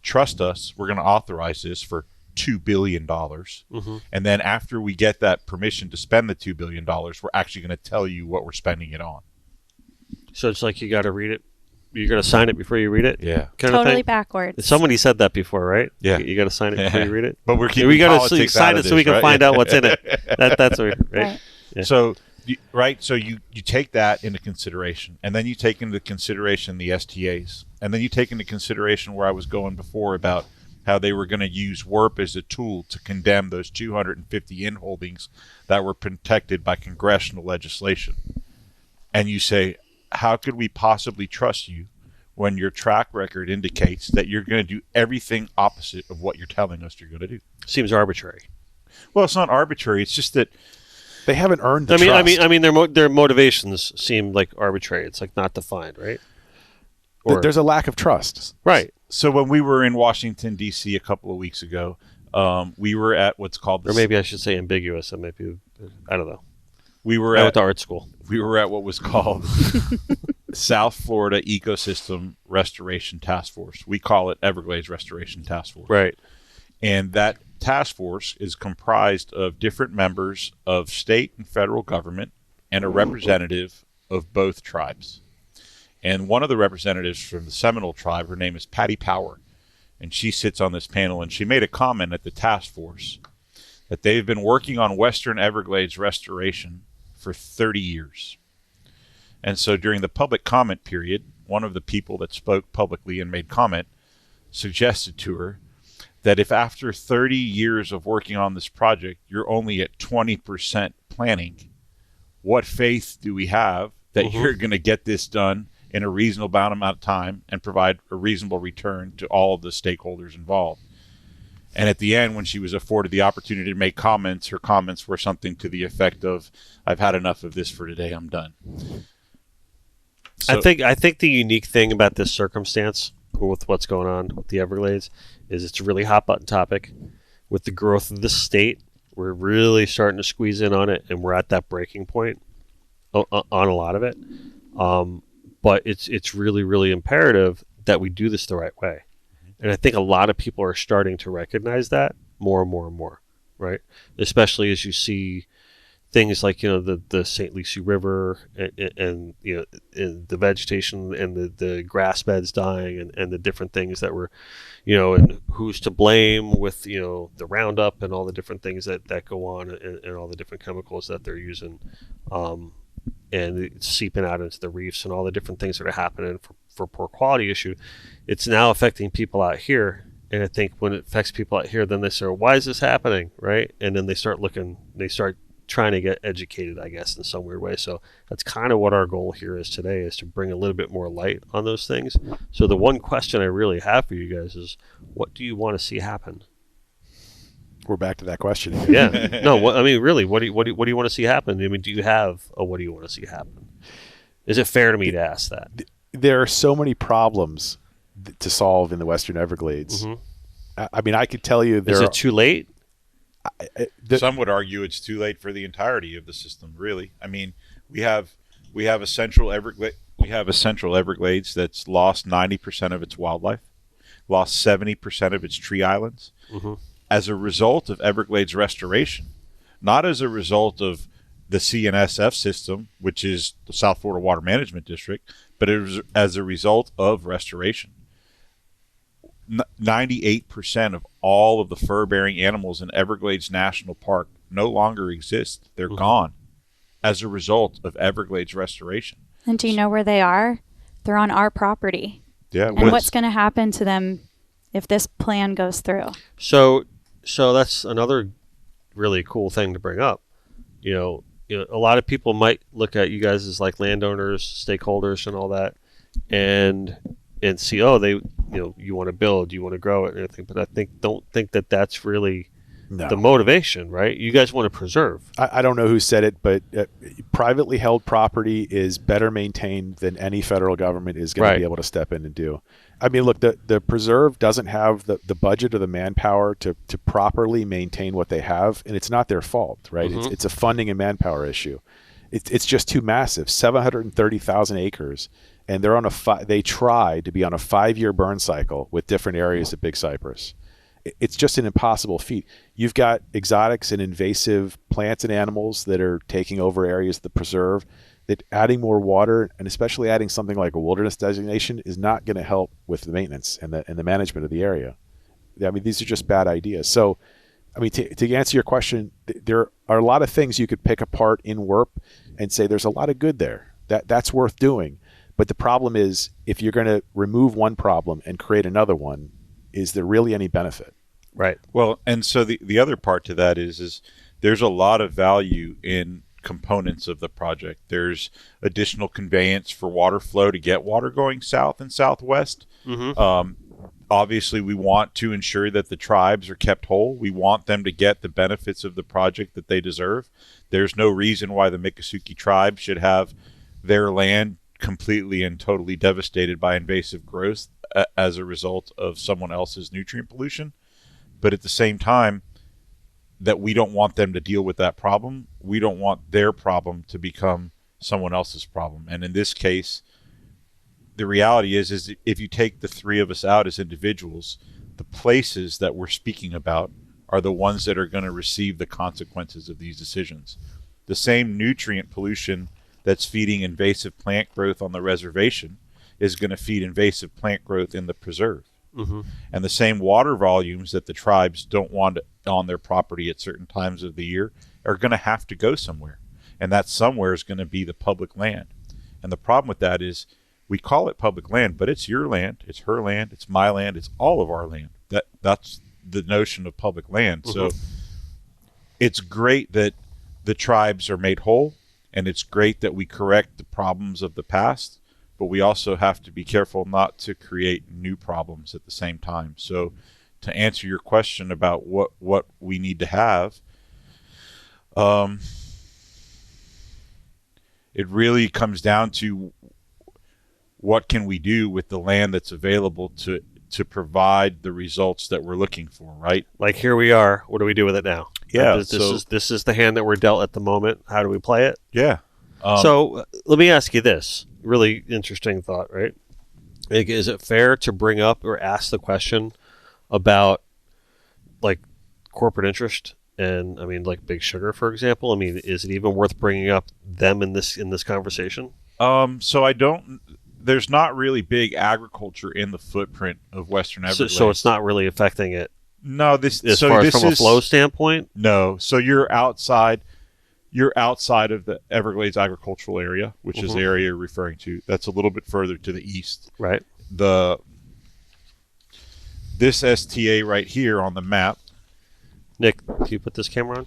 [SPEAKER 4] trust us, we're going to authorize this for $2 billion. Mm-hmm. And then after we get that permission to spend the $2 billion, we're actually going to tell you what we're spending it on.
[SPEAKER 1] So it's like you got to read it. You're going to sign it before you read it?
[SPEAKER 4] Yeah.
[SPEAKER 3] Totally backwards.
[SPEAKER 1] Somebody said that before, right?
[SPEAKER 4] Yeah.
[SPEAKER 1] You got to sign it before you read it?
[SPEAKER 4] But we're keeping politics
[SPEAKER 1] sign
[SPEAKER 4] out
[SPEAKER 1] it
[SPEAKER 4] of
[SPEAKER 1] so we
[SPEAKER 4] this,
[SPEAKER 1] can find out what's in it. That's what, right?
[SPEAKER 4] Yeah. So, you take that into consideration, and then you take into consideration the STAs, and then you take into consideration where I was going before about how they were going to use WERP as a tool to condemn those 250 inholdings that were protected by congressional legislation. And you say, how could we possibly trust you when your track record indicates that you're going to do everything opposite of what you're telling us you're going to do?
[SPEAKER 1] Seems arbitrary.
[SPEAKER 4] Well, it's not arbitrary. It's just that
[SPEAKER 2] they haven't earned the trust.
[SPEAKER 1] I mean, their motivations seem like arbitrary. It's like not defined, right?
[SPEAKER 2] There's a lack of trust,
[SPEAKER 1] right?
[SPEAKER 4] So when we were in Washington D.C. a couple of weeks ago, we were at what's called,
[SPEAKER 1] or maybe I should say ambiguous. That might be, I don't know.
[SPEAKER 4] I
[SPEAKER 1] went to art school.
[SPEAKER 4] We were at what was called South Florida Ecosystem Restoration Task Force. We call it Everglades Restoration Task Force.
[SPEAKER 1] Right.
[SPEAKER 4] And that task force is comprised of different members of state and federal government and a representative of both tribes. And one of the representatives from the Seminole tribe, her name is Patty Power, and she sits on this panel, and she made a comment at the task force that they've been working on Western Everglades restoration for 30 years. And so during the public comment period, one of the people that spoke publicly and made comment suggested to her that if after 30 years of working on this project, you're only at 20% planning, what faith do we have that you're going to get this done in a reasonable amount of time and provide a reasonable return to all of the stakeholders involved? And at the end, when she was afforded the opportunity to make comments, her comments were something to the effect of, "I've had enough of this for today. I'm done." So,
[SPEAKER 1] I think the unique thing about this circumstance with what's going on with the Everglades is it's a really hot button topic. With the growth of the state, we're really starting to squeeze in on it, and we're at that breaking point on a lot of it. But it's really, really imperative that we do this the right way. And I think a lot of people are starting to recognize that more and more and more, right? Especially as you see things like, the St. Lucie River and and the vegetation and the grass beds dying and the different things that were, and who's to blame with, the Roundup and all the different things that go on and all the different chemicals that they're using. And it's seeping out into the reefs and all the different things that are happening for poor quality issue. It's now affecting people out here. And I think when it affects people out here, then they say, why is this happening? Right. And then they start trying to get educated, I guess, in some weird way. So that's kind of what our goal here is today, is to bring a little bit more light on those things. So the one question I really have for you guys is, what do you want to see happen?
[SPEAKER 2] We're back to that question.
[SPEAKER 1] Yeah. No, I mean, really, what do you want to see happen? I mean, do you have a what do you want to see happen? Is it fair to me to ask that?
[SPEAKER 2] There are so many problems to solve in the Western Everglades.
[SPEAKER 1] Mm-hmm.
[SPEAKER 2] I mean, I could tell you
[SPEAKER 1] Is it too late?
[SPEAKER 4] Some would argue it's too late for the entirety of the system. Really, I mean, we have a central Everglades that's lost 90% of its wildlife, lost 70% of its tree islands, as a result of Everglades restoration, not as a result of the CNSF system, which is the South Florida Water Management District, but it was as a result of restoration. 98% of all of the fur-bearing animals in Everglades National Park no longer exist. They're gone as a result of Everglades restoration.
[SPEAKER 3] And do you know where they are? They're on our property.
[SPEAKER 4] Yeah.
[SPEAKER 3] And what's going to happen to them if this plan goes through?
[SPEAKER 1] So that's another really cool thing to bring up. A lot of people might look at you guys as like landowners, stakeholders, and all that, and see, you want to build, you want to grow it, and everything. But don't think that that's really the motivation, right? You guys want to preserve.
[SPEAKER 2] I don't know who said it, but privately held property is better maintained than any federal government is going to be able to step in and do. I mean, look, the preserve doesn't have the budget or the manpower to properly maintain what they have, and it's not their fault, right?
[SPEAKER 1] Mm-hmm.
[SPEAKER 2] It's a funding and manpower issue. It's just too massive, 730,000 acres, and they're on they try to be on a 5-year burn cycle with different areas of Big Cypress. It's just an impossible feat. You've got exotics and invasive plants and animals that are taking over areas of the preserve. That adding more water, and especially adding something like a wilderness designation, is not going to help with the maintenance and the management of the area. I mean, these are just bad ideas. So, I mean, to answer your question, there are a lot of things you could pick apart in WERP and say there's a lot of good there. That's worth doing. But the problem is, if you're going to remove one problem and create another one, is there really any benefit?
[SPEAKER 1] Right.
[SPEAKER 4] Well, and so the other part to that is there's a lot of value in components of the project. There's additional conveyance for water flow to get water going south and southwest. Mm-hmm. Obviously, we want to ensure that the tribes are kept whole. We want them to get the benefits of the project that they deserve. There's no reason why the Miccosukee tribe should have their land completely and totally devastated by invasive growth as a result of someone else's nutrient pollution. But at the same time, that we don't want them to deal with that problem. We don't want their problem to become someone else's problem. And in this case, the reality is if you take the three of us out as individuals, the places that we're speaking about are the ones that are going to receive the consequences of these decisions. The same nutrient pollution that's feeding invasive plant growth on the reservation is going to feed invasive plant growth in the preserve. Mm-hmm. And the same water volumes that the tribes don't want on their property at certain times of the year are going to have to go somewhere. And that somewhere is going to be the public land. And the problem with that is we call it public land, but it's your land, it's her land, it's my land, it's all of our land. That's the notion of public land. Mm-hmm. So it's great that the tribes are made whole, and it's great that we correct the problems of the past, but we also have to be careful not to create new problems at the same time. So to answer your question about what we need to have, it really comes down to what can we do with the land that's available to provide the results that we're looking for, right?
[SPEAKER 1] Like here we are. What do we do with it now?
[SPEAKER 4] Yeah.
[SPEAKER 1] This is the hand that we're dealt at the moment. How do we play it?
[SPEAKER 4] Yeah.
[SPEAKER 1] So let me ask you this really interesting thought, right? Like, is it fair to bring up or ask the question about like corporate interest and I mean like Big Sugar, for example? I mean, is it even worth bringing up them in this conversation?
[SPEAKER 4] So there's not really big agriculture in the footprint of Western Everglades.
[SPEAKER 1] So it's not really affecting it.
[SPEAKER 4] No,
[SPEAKER 1] As far as from a flow standpoint?
[SPEAKER 4] No. So you're outside of the Everglades agricultural area, which is the area you're referring to. That's a little bit further to the east.
[SPEAKER 1] Right.
[SPEAKER 4] This STA right here on the map.
[SPEAKER 1] Nick, can you put this camera on?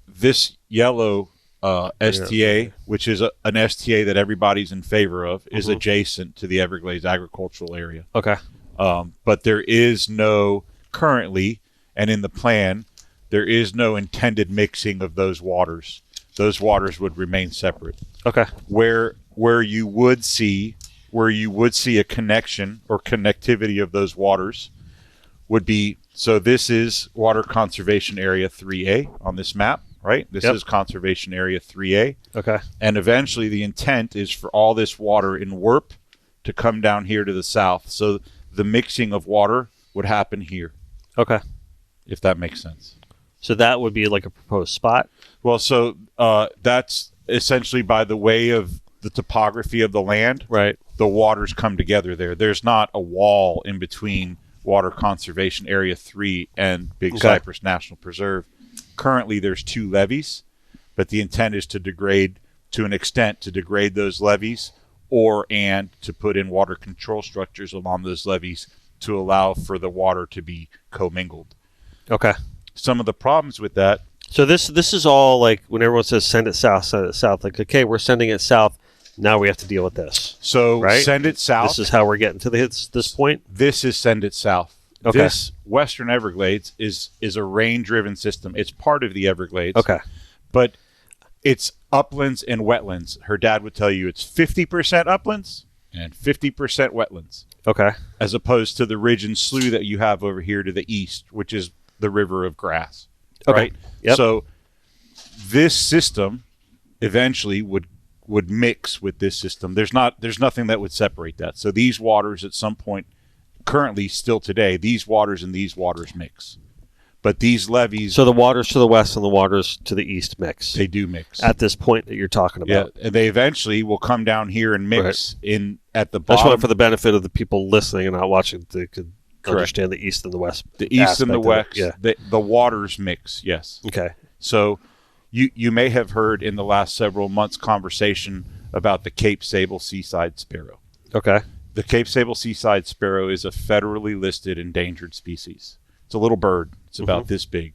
[SPEAKER 4] This yellow STA, which is an STA that everybody's in favor of, is adjacent to the Everglades agricultural area.
[SPEAKER 1] Okay.
[SPEAKER 4] But there is no currently, and in the plan, there is no intended mixing of those waters. Those waters would remain separate.
[SPEAKER 1] Okay.
[SPEAKER 4] Where you would see a connection or connectivity of those waters would be, so this is Water Conservation Area 3A on this map, right? This is Conservation Area 3A.
[SPEAKER 1] Okay.
[SPEAKER 4] And eventually the intent is for all this water in Warp to come down here to the south. So the mixing of water would happen here.
[SPEAKER 1] Okay.
[SPEAKER 4] If that makes sense.
[SPEAKER 1] So that would be like a proposed spot?
[SPEAKER 4] Well, so that's essentially by the way of the topography of the land.
[SPEAKER 1] Right.
[SPEAKER 4] The waters come together there. There's not a wall in between Water Conservation Area 3 and Big Cypress National Preserve. Currently, there's 2 levees, but the intent is to degrade those levees and to put in water control structures along those levees to allow for the water to be commingled.
[SPEAKER 1] Okay.
[SPEAKER 4] Some of the problems with that.
[SPEAKER 1] So this is all like when everyone says send it south, like, okay, we're sending it south. Now we have to deal with this.
[SPEAKER 4] So
[SPEAKER 1] right?
[SPEAKER 4] Send it south.
[SPEAKER 1] This is how we're getting to this point?
[SPEAKER 4] This is send it south.
[SPEAKER 1] Okay.
[SPEAKER 4] This Western Everglades is a rain-driven system. It's part of the Everglades.
[SPEAKER 1] Okay.
[SPEAKER 4] But it's uplands and wetlands. Her dad would tell you it's 50% uplands and 50% wetlands.
[SPEAKER 1] Okay.
[SPEAKER 4] As opposed to the ridge and slough that you have over here to the east, which is the river of grass.
[SPEAKER 1] Okay.
[SPEAKER 4] Right?
[SPEAKER 1] Yep.
[SPEAKER 4] So this system eventually would mix with this system. There's nothing that would separate that. So these waters at some point, currently still today, these waters and these waters mix. But these levees...
[SPEAKER 1] So the waters to the west and the waters to the east mix.
[SPEAKER 4] They do mix.
[SPEAKER 1] At this point that you're talking about.
[SPEAKER 4] Yeah, and they eventually will come down here and mix at the bottom.
[SPEAKER 1] I just want for the benefit of the people listening and not watching, they could understand the east and the west.
[SPEAKER 4] The east and the west,
[SPEAKER 1] yeah.
[SPEAKER 4] the waters mix, yes.
[SPEAKER 1] Okay.
[SPEAKER 4] So you may have heard in the last several months conversation about the Cape Sable seaside sparrow.
[SPEAKER 1] Okay.
[SPEAKER 4] The Cape Sable seaside sparrow is a federally listed endangered species. It's a little bird. It's about this big.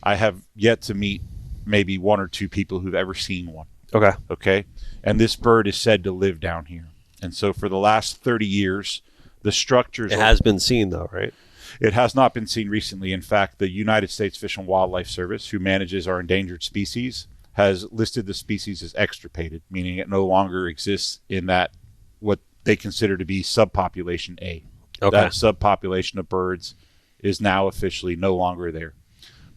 [SPEAKER 4] I have yet to meet maybe 1 or 2 people who've ever seen one.
[SPEAKER 1] Okay.
[SPEAKER 4] Okay. And this bird is said to live down here. And so for the last 30 years, the structures...
[SPEAKER 1] It has been seen, though, right?
[SPEAKER 4] It has not been seen recently. In fact, the United States Fish and Wildlife Service, who manages our endangered species, has listed the species as extirpated, meaning it no longer exists in that what they consider to be subpopulation A.
[SPEAKER 1] Okay.
[SPEAKER 4] That subpopulation of birds is now officially no longer there.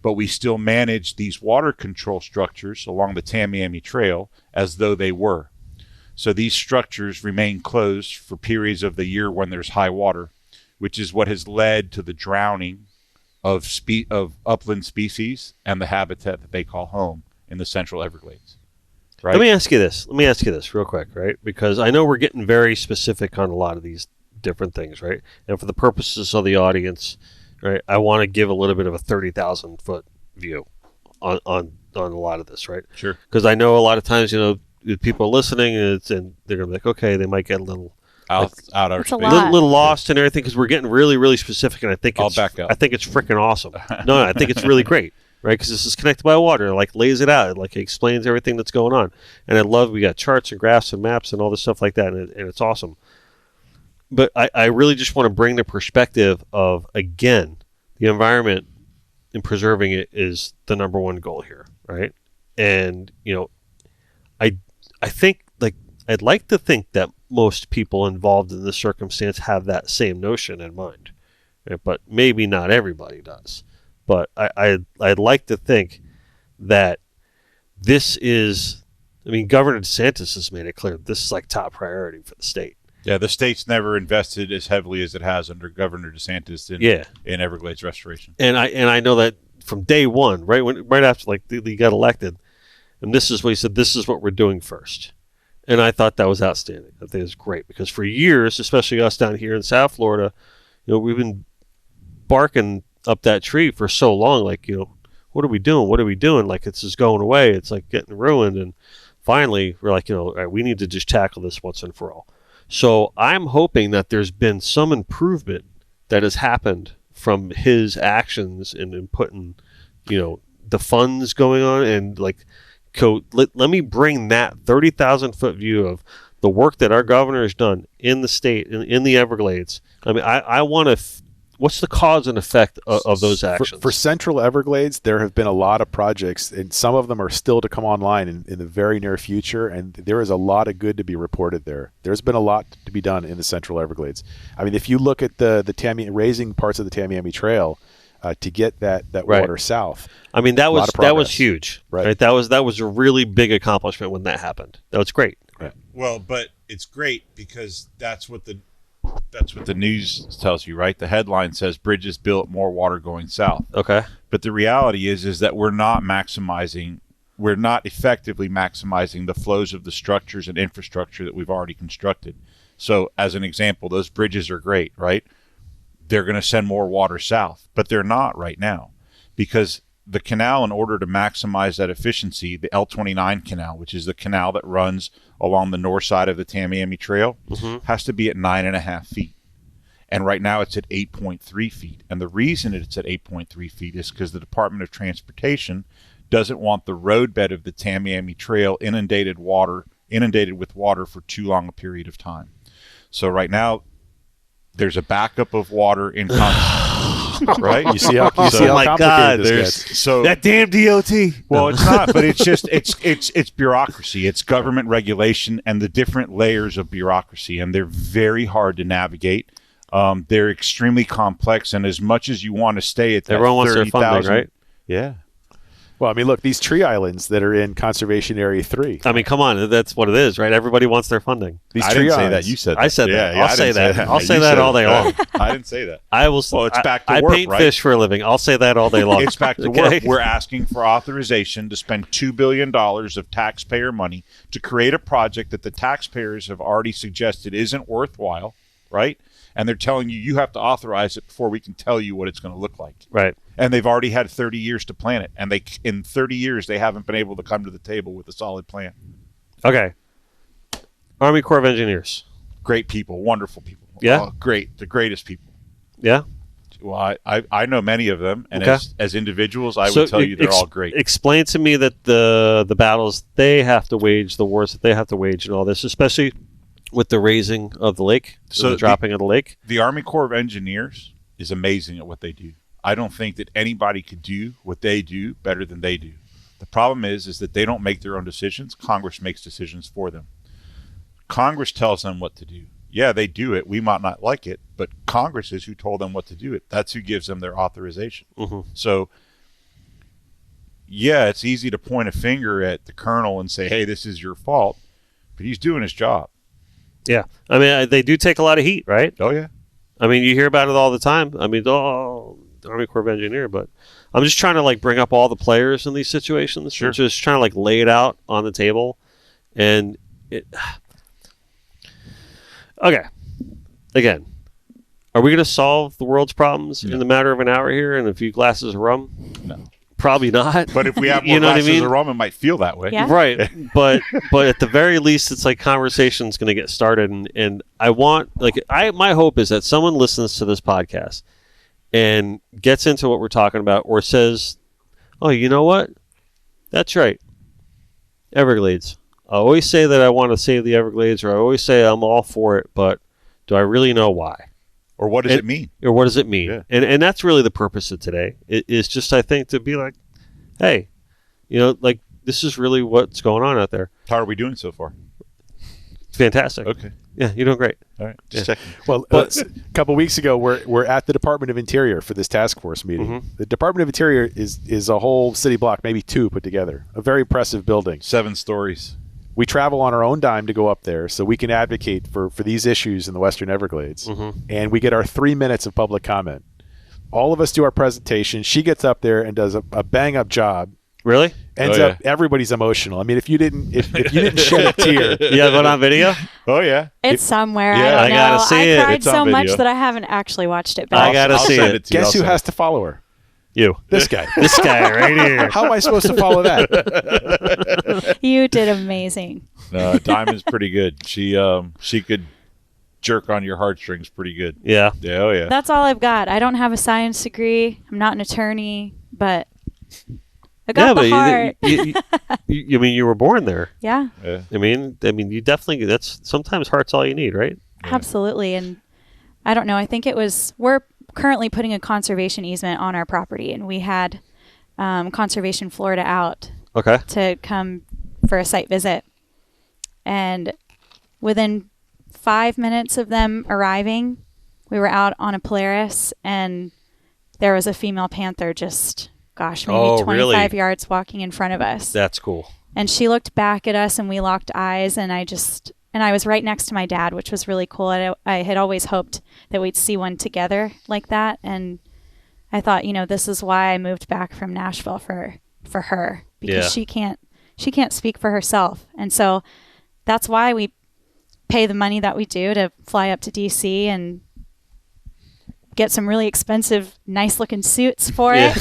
[SPEAKER 4] But we still manage these water control structures along the Tamiami Trail as though they were. So these structures remain closed for periods of the year when there's high water, which is what has led to the drowning of upland species and the habitat that they call home in the Central Everglades. Right?
[SPEAKER 1] Let me ask you this real quick, right? Because I know we're getting very specific on a lot of these different things, right? And for the purposes of the audience, right, I want to give a little bit of a 30,000 foot view on a lot of this, right?
[SPEAKER 4] Sure.
[SPEAKER 1] Because I know a lot of times, people are listening and they're going to be like, okay, they might get a little
[SPEAKER 4] out our
[SPEAKER 3] It's a
[SPEAKER 4] space.
[SPEAKER 3] lot.
[SPEAKER 1] little lost and everything because we're getting really, really specific, and I think
[SPEAKER 4] I'll back up.
[SPEAKER 1] I think it's freaking awesome. No, I think it's really great, right? Because this is connected by water, it, like lays it out, it, like explains everything that's going on, and I love we got charts and graphs and maps and all this stuff like that, and it's awesome. but I really just want to bring the perspective of, again, the environment and preserving it is the number one goal here, right? And I think, like, I'd like to think that most people involved in this circumstance have that same notion in mind, right? But maybe not everybody does. But I'd like to think that this is, I mean, Governor DeSantis has made it clear this is like top priority for the state.
[SPEAKER 4] Yeah, the state's never invested as heavily as it has under Governor DeSantis in Everglades restoration.
[SPEAKER 1] And I know that from day one, right after like he got elected, and this is what he said, this is what we're doing first. And I thought that was outstanding. I think it was great because for years, especially us down here in South Florida, we've been barking up that tree for so long, like, what are we doing? What are we doing? Like, it's just going away. It's like getting ruined. And finally, we're like, all right, we need to just tackle this once and for all. So I'm hoping that there's been some improvement that has happened from his actions in putting, the funds going on. And like, let me bring that 30,000 foot view of the work that our governor has done in the state, in the Everglades. I mean, I want to. What's the cause and effect of those actions?
[SPEAKER 2] For Central Everglades, there have been a lot of projects, and some of them are still to come online in the very near future, and there is a lot of good to be reported there. There's been a lot to be done in the Central Everglades. I mean, if you look at the raising parts of the Tamiami Trail to get that
[SPEAKER 1] right.
[SPEAKER 2] water south.
[SPEAKER 1] I mean, that was huge. Right? That was a really big accomplishment when that happened. That was great.
[SPEAKER 2] Right.
[SPEAKER 4] Well, but it's great because that's what the news tells you, right? The headline says bridges built, more water going south.
[SPEAKER 1] Okay.
[SPEAKER 4] But the reality is that we're not effectively maximizing the flows of the structures and infrastructure that we've already constructed. So as an example, those bridges are great, right? They're going to send more water south, but they're not right now because the canal, in order to maximize that efficiency, the L29 canal, which is the canal that runs along the north side of the Tamiami Trail, has to be at 9.5 feet. And right now it's at 8.3 feet. And the reason it's at 8.3 feet is because the Department of Transportation doesn't want the roadbed of the Tamiami Trail inundated with water for too long a period of time. So right now there's a backup of water in right?
[SPEAKER 2] You see how complicated this gets.
[SPEAKER 4] So
[SPEAKER 1] that damn DOT.
[SPEAKER 4] Well, it's not, but it's just it's bureaucracy. It's government regulation and the different layers of bureaucracy, and they're very hard to navigate. They're extremely complex, and as much as you want to stay at that
[SPEAKER 1] everyone wants their funding, right?
[SPEAKER 4] Yeah.
[SPEAKER 2] Well, I mean, look, these tree islands that are in Conservation Area 3.
[SPEAKER 1] I mean, come on, that's what it is, right? Everybody wants their funding.
[SPEAKER 2] These
[SPEAKER 4] I
[SPEAKER 2] tree
[SPEAKER 4] didn't say
[SPEAKER 2] islands.
[SPEAKER 4] that. You said that.
[SPEAKER 1] I said that.
[SPEAKER 4] Yeah,
[SPEAKER 1] I'll say that. I'll say
[SPEAKER 4] You
[SPEAKER 1] that
[SPEAKER 4] said
[SPEAKER 1] all day long.
[SPEAKER 4] I didn't say that.
[SPEAKER 1] I will.
[SPEAKER 4] Well, it's back to
[SPEAKER 1] I
[SPEAKER 4] work,
[SPEAKER 1] paint
[SPEAKER 4] right?
[SPEAKER 1] fish for a living. I'll say that all day long.
[SPEAKER 4] It's back to work. We're asking for authorization to spend $2 billion of taxpayer money to create a project that the taxpayers have already suggested isn't worthwhile, right? And they're telling you have to authorize it before we can tell you what it's going to look like.
[SPEAKER 1] Right.
[SPEAKER 4] And they've already had 30 years to plan it. And in 30 years, they haven't been able to come to the table with a solid plan.
[SPEAKER 1] Okay. Army Corps of Engineers.
[SPEAKER 4] Great people. Wonderful people.
[SPEAKER 1] Yeah?
[SPEAKER 4] Great. The greatest people.
[SPEAKER 1] Yeah?
[SPEAKER 4] Well, I know many of them. And
[SPEAKER 1] okay.
[SPEAKER 4] as individuals, I would tell you they're all great.
[SPEAKER 1] Explain to me that the battles they have to wage, the wars that they have to wage and all this, especially with the raising of the lake, so the dropping of the lake.
[SPEAKER 4] The Army Corps of Engineers is amazing at what they do. I don't think that anybody could do what they do better than they do. The problem is that they don't make their own decisions. Congress makes decisions for them. Congress tells them what to do. Yeah, they do it. We might not like it, but Congress is who told them what to do it. That's who gives them their authorization. Mm-hmm. So, yeah, it's easy to point a finger at the colonel and say, hey, this is your fault, but he's doing his job.
[SPEAKER 1] Yeah. I mean, they do take a lot of heat, right?
[SPEAKER 4] Oh, yeah.
[SPEAKER 1] I mean, you hear about it all the time. I mean, Army Corps of Engineer, but I'm just trying to bring up all the players in these situations.
[SPEAKER 4] Sure.
[SPEAKER 1] Just trying to lay it out on the table. And okay. Again, are we going to solve the world's problems in the matter of an hour here and a few glasses of rum?
[SPEAKER 4] No.
[SPEAKER 1] Probably not.
[SPEAKER 4] But if we have more glasses of rum, it might feel that way.
[SPEAKER 3] Yeah.
[SPEAKER 1] Right. But at the very least, it's conversation's going to get started. And I want, my hope is that someone listens to this podcast and gets into what we're talking about or says, oh, you know what? That's right. Everglades. I always say that I want to save the Everglades, or I always say I'm all for it, but Do I really know why?
[SPEAKER 4] Or what does it mean?
[SPEAKER 1] Or what does it mean?
[SPEAKER 4] Yeah.
[SPEAKER 1] And that's really the purpose of today. It's just, I think, to be like, hey, like this is really what's going on out there.
[SPEAKER 4] How are we doing so far?
[SPEAKER 1] Fantastic.
[SPEAKER 4] Okay.
[SPEAKER 1] Yeah, you're doing great.
[SPEAKER 4] All right. Just checking.
[SPEAKER 2] Well, a couple weeks ago, we're at the Department of Interior for this task force meeting.
[SPEAKER 1] Mm-hmm.
[SPEAKER 2] The Department of Interior is a whole city block, maybe 2 put together. A very impressive building.
[SPEAKER 4] 7 stories.
[SPEAKER 2] We travel on our own dime to go up there so we can advocate for these issues in the Western Everglades.
[SPEAKER 1] Mm-hmm.
[SPEAKER 2] And we get our 3 minutes of public comment. All of us do our presentation. She gets up there and does a bang-up job.
[SPEAKER 1] Really?
[SPEAKER 2] Ends up everybody's emotional. I mean, if you didn't shed a tear.
[SPEAKER 1] You have it on video?
[SPEAKER 4] Oh, yeah.
[SPEAKER 3] It's somewhere.
[SPEAKER 4] Yeah,
[SPEAKER 3] I
[SPEAKER 1] I
[SPEAKER 3] don't
[SPEAKER 1] gotta
[SPEAKER 3] know.
[SPEAKER 1] see
[SPEAKER 3] I
[SPEAKER 1] it.
[SPEAKER 3] cried
[SPEAKER 4] It's on
[SPEAKER 3] so much
[SPEAKER 4] video.
[SPEAKER 3] that I haven't actually watched it
[SPEAKER 1] I
[SPEAKER 3] back.
[SPEAKER 1] gotta
[SPEAKER 4] I'll
[SPEAKER 1] see
[SPEAKER 4] send
[SPEAKER 1] it.
[SPEAKER 4] to you.
[SPEAKER 2] Guess
[SPEAKER 4] I'll
[SPEAKER 2] who
[SPEAKER 4] send
[SPEAKER 2] has to follow her?
[SPEAKER 1] You.
[SPEAKER 2] This guy.
[SPEAKER 1] This guy right here.
[SPEAKER 2] How am I supposed to follow that?
[SPEAKER 3] You did amazing.
[SPEAKER 4] No, Diamond's pretty good. She could jerk on your heartstrings pretty good.
[SPEAKER 1] Yeah.
[SPEAKER 4] Yeah, oh yeah.
[SPEAKER 3] That's all I've got. I don't have a science degree. I'm not an attorney, but I got the heart.
[SPEAKER 1] I mean, you were born there.
[SPEAKER 3] Yeah,
[SPEAKER 4] Yeah.
[SPEAKER 1] I mean, you definitely. That's sometimes heart's all you need, right?
[SPEAKER 3] absolutely. And I don't know. I think we're currently putting a conservation easement on our property, and we had Conservation Florida out
[SPEAKER 1] Okay.
[SPEAKER 3] to come for a site visit. And within 5 minutes of them arriving, we were out on a Polaris, and there was a female panther just, maybe
[SPEAKER 1] Oh,
[SPEAKER 3] 25
[SPEAKER 1] really?
[SPEAKER 3] yards walking in front of us.
[SPEAKER 1] That's cool.
[SPEAKER 3] And she looked back at us, and we locked eyes, and I was right next to my dad, which was really cool. I had always hoped that we'd see one together like that, and I thought, this is why I moved back from Nashville for her, because she can't speak for herself. And so that's why we pay the money that we do to fly up to DC and get some really expensive, nice looking suits for it.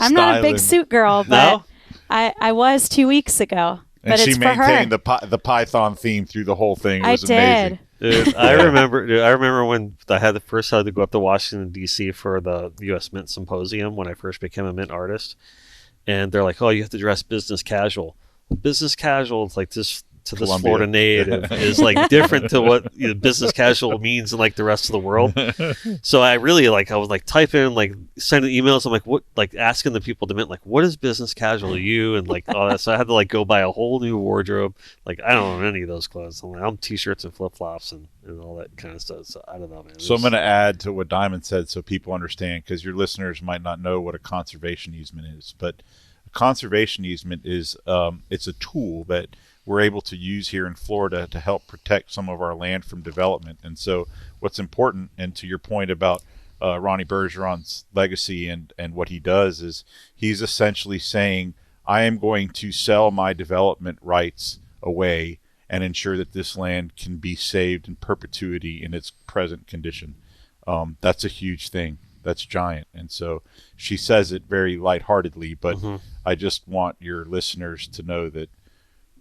[SPEAKER 3] I'm not a big
[SPEAKER 4] Styling.
[SPEAKER 3] suit girl, but
[SPEAKER 1] No?
[SPEAKER 3] I was 2 weeks ago.
[SPEAKER 4] And
[SPEAKER 3] But
[SPEAKER 4] she
[SPEAKER 3] it's for her.
[SPEAKER 4] maintained the Python theme through the whole thing. It
[SPEAKER 3] I
[SPEAKER 4] was amazing.
[SPEAKER 3] did.
[SPEAKER 1] Dude, I remember when I had to go up to Washington D.C. for the U.S. Mint Symposium when I first became a mint artist, and they're like, "Oh, you have to dress business casual." Well, business casual is like this to this
[SPEAKER 4] Columbia.
[SPEAKER 1] Florida native is like different to what business casual means in like the rest of the world. So I really I was like typing, like sending emails. I'm like, what, like asking the people to mint, like, what is business casual to you, and like all that. So I had to like go buy a whole new wardrobe. Like I don't own any of those clothes. I'm t-shirts and flip flops and all that kind of stuff. So I don't know, man.
[SPEAKER 4] So I'm going to add to what Diamond said so people understand, because your listeners might not know what a conservation easement is. But a conservation easement is it's a tool that we're able to use here in Florida to help protect some of our land from development. And so what's important, and to your point about Ronnie Bergeron's legacy and what he does, is he's essentially saying, I am going to sell my development rights away and ensure that this land can be saved in perpetuity in its present condition. That's a huge thing. That's giant. And so she says it very lightheartedly, but I just want your listeners to know that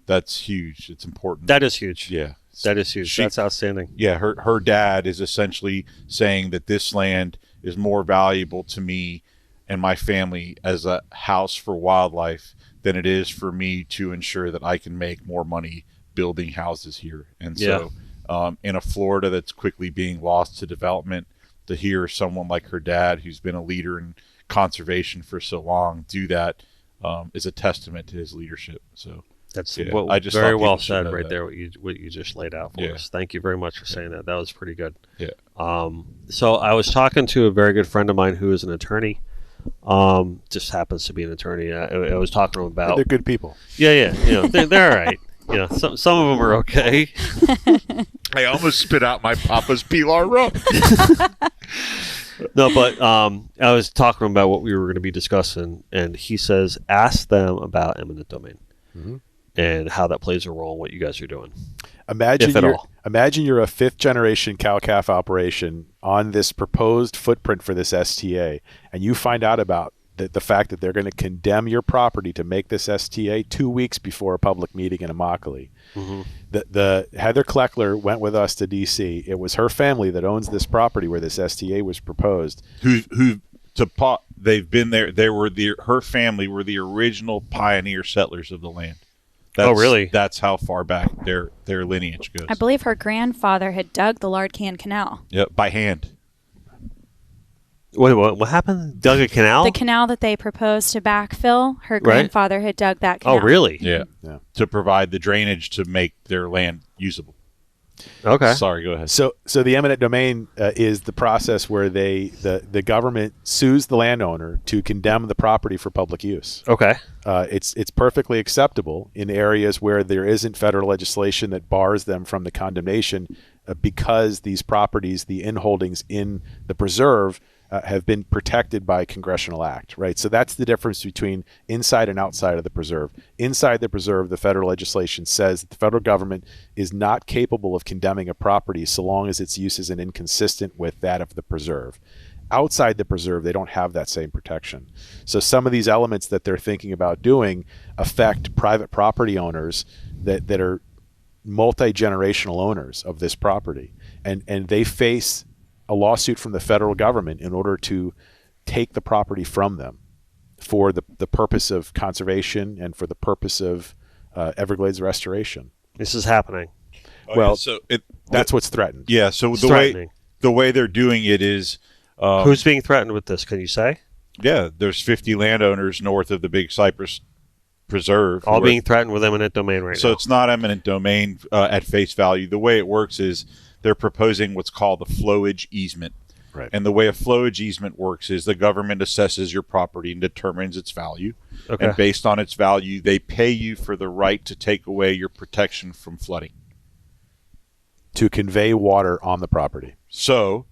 [SPEAKER 4] that's huge. It's important.
[SPEAKER 1] That is huge.
[SPEAKER 4] Yeah.
[SPEAKER 1] That is huge. That's outstanding.
[SPEAKER 4] Yeah, her dad is essentially saying that this land is more valuable to me and my family as a house for wildlife than it is for me to ensure that I can make more money building houses here. And so in a Florida that's quickly being lost to development, to hear someone like her dad, who's been a leader in conservation for so long, do that is a testament to his leadership. So
[SPEAKER 1] That's
[SPEAKER 4] Yeah,
[SPEAKER 1] what,
[SPEAKER 4] I just
[SPEAKER 1] very
[SPEAKER 4] thought
[SPEAKER 1] well
[SPEAKER 4] people should
[SPEAKER 1] said
[SPEAKER 4] know
[SPEAKER 1] right
[SPEAKER 4] that.
[SPEAKER 1] there. What you just laid out for
[SPEAKER 4] Yeah.
[SPEAKER 1] us. Thank you very much for saying that. That was pretty good.
[SPEAKER 4] Yeah.
[SPEAKER 1] So I was talking to a very good friend of mine who is an attorney. Just happens to be an attorney. I was talking to him about.
[SPEAKER 2] They're good people.
[SPEAKER 1] Yeah. They're all right. Some of them are okay.
[SPEAKER 4] I almost spit out my papa's Pilar rum.
[SPEAKER 1] No, but I was talking to him about what we were going to be discussing, and he says, ask them about eminent domain and how that plays a role in what you guys are doing.
[SPEAKER 2] Imagine
[SPEAKER 1] If at all.
[SPEAKER 2] Imagine you're a 5th generation cow-calf operation on this proposed footprint for this STA, and you find out about the fact that they're going to condemn your property to make this STA 2 weeks before a public meeting in Immokalee. The Heather Kleckler went with us to D.C. It was her family that owns this property where this STA was proposed.
[SPEAKER 4] They've been there. Her family were the original pioneer settlers of the land.
[SPEAKER 1] Really?
[SPEAKER 4] That's how far back their lineage goes.
[SPEAKER 3] I believe her grandfather had dug the Lard-Can Canal.
[SPEAKER 4] Yep, by hand.
[SPEAKER 1] Wait, what happened? Dug a canal?
[SPEAKER 3] The canal that they proposed to backfill, her grandfather had dug that canal.
[SPEAKER 1] Oh, really?
[SPEAKER 4] Yeah. To provide the drainage to make their land usable.
[SPEAKER 1] Okay.
[SPEAKER 4] Sorry, go ahead.
[SPEAKER 2] So the eminent domain is the process where the government sues the landowner to condemn the property for public use.
[SPEAKER 1] Okay.
[SPEAKER 2] It's perfectly acceptable in areas where there isn't federal legislation that bars them from the condemnation because these properties, the inholdings in the preserve, have been protected by congressional act, right? So that's the difference between inside and outside of the preserve. Inside the preserve, the federal legislation says that the federal government is not capable of condemning a property so long as its use isn't inconsistent with that of the preserve. Outside the preserve, they don't have that same protection. So some of these elements that they're thinking about doing affect private property owners that are multi-generational owners of this property. And they face a lawsuit from the federal government in order to take the property from them for the purpose of conservation and for the purpose of Everglades restoration.
[SPEAKER 1] This is happening.
[SPEAKER 2] That's what's threatened.
[SPEAKER 4] Yeah, so
[SPEAKER 1] It's
[SPEAKER 4] the way they're doing it is...
[SPEAKER 1] who's being threatened with this? Can you say?
[SPEAKER 4] Yeah, there's 50 landowners north of the Big Cypress Preserve.
[SPEAKER 1] All being threatened with eminent domain right now.
[SPEAKER 4] So it's not eminent domain at face value. The way it works is they're proposing what's called a flowage easement.
[SPEAKER 2] Right.
[SPEAKER 4] And the way a flowage easement works is the government assesses your property and determines its value.
[SPEAKER 1] Okay.
[SPEAKER 4] And based on its value, they pay you for the right to take away your protection from flooding.
[SPEAKER 2] To convey water on the property.
[SPEAKER 4] So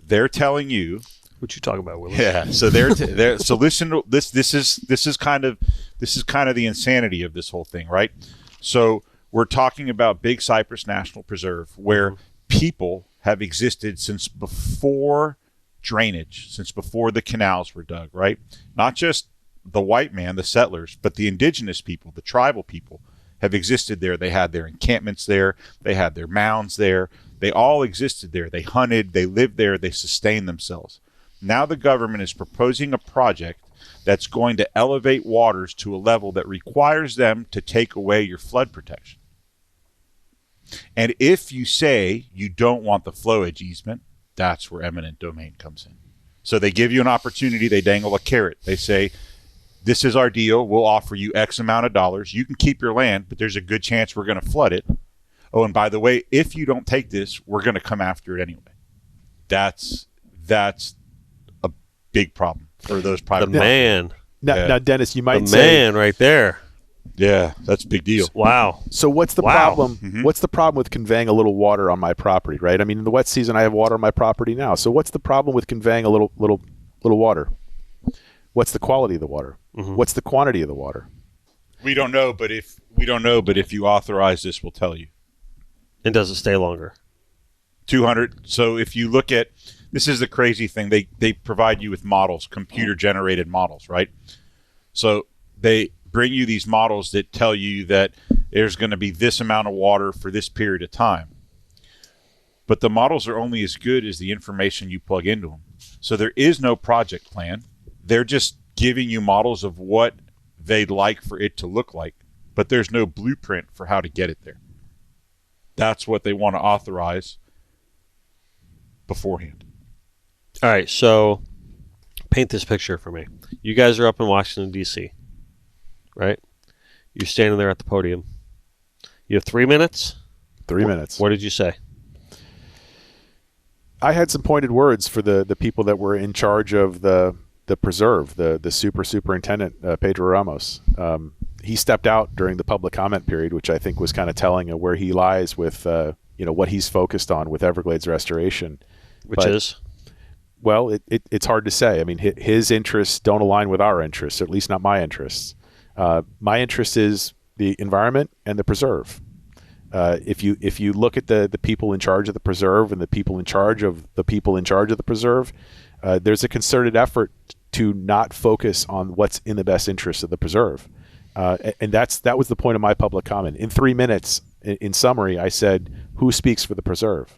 [SPEAKER 4] they're telling you...
[SPEAKER 1] What you talking about, Willis?
[SPEAKER 4] Yeah. So they're so listen to this. This is kind of the insanity of this whole thing, right? So we're talking about Big Cypress National Preserve, where people have existed since before drainage, since before the canals were dug, right? Not just the white man, the settlers, but the indigenous people, the tribal people have existed there. They had their encampments there. They had their mounds there. They all existed there. They hunted. They lived there. They sustained themselves. Now the government is proposing a project that's going to elevate waters to a level that requires them to take away your flood protection. And if you say you don't want the flowage easement, that's where eminent domain comes in. So they give you an opportunity. They dangle a carrot. They say, this is our deal. We'll offer you X amount of dollars. You can keep your land, but there's a good chance we're going to flood it. Oh, and by the way, if you don't take this, we're going to come after it anyway. That's a big problem for those private.
[SPEAKER 2] Now, Dennis, you might say...
[SPEAKER 1] man right there.
[SPEAKER 4] Yeah, that's a big deal.
[SPEAKER 1] Wow.
[SPEAKER 2] So what's the problem? Mm-hmm. What's the problem with conveying a little water on my property, right? I mean, in the wet season, I have water on my property now. So what's the problem with conveying a little water? What's the quality of the water? Mm-hmm. What's the quantity of the water?
[SPEAKER 4] We don't know, but if you authorize this, we'll tell you.
[SPEAKER 1] And does it stay longer?
[SPEAKER 4] 200. So if you look at, this is the crazy thing. They provide you with models, computer generated models, right? So they bring you these models that tell you that there's going to be this amount of water for this period of time. But the models are only as good as the information you plug into them. So there is no project plan. They're just giving you models of what they'd like for it to look like, but there's no blueprint for how to get it there. That's what they want to authorize beforehand.
[SPEAKER 1] All right, so paint this picture for me. You guys are up in Washington, D.C., right? You're standing there at the podium. You have 3 minutes?
[SPEAKER 2] 3 minutes.
[SPEAKER 1] What did you say?
[SPEAKER 2] I had some pointed words for the people that were in charge of the preserve, the superintendent, Pedro Ramos. He stepped out during the public comment period, which I think was kind of telling of where he lies with what he's focused on with Everglades restoration.
[SPEAKER 1] Which is?
[SPEAKER 2] Well, it's hard to say. I mean, his interests don't align with our interests, at least not my interests. My interest is the environment and the preserve. If you look at the people in charge of the preserve and the people in charge of the people in charge of the preserve, there's a concerted effort to not focus on what's in the best interest of the preserve. And that was the point of my public comment. In 3 minutes, in summary, I said, who speaks for the preserve?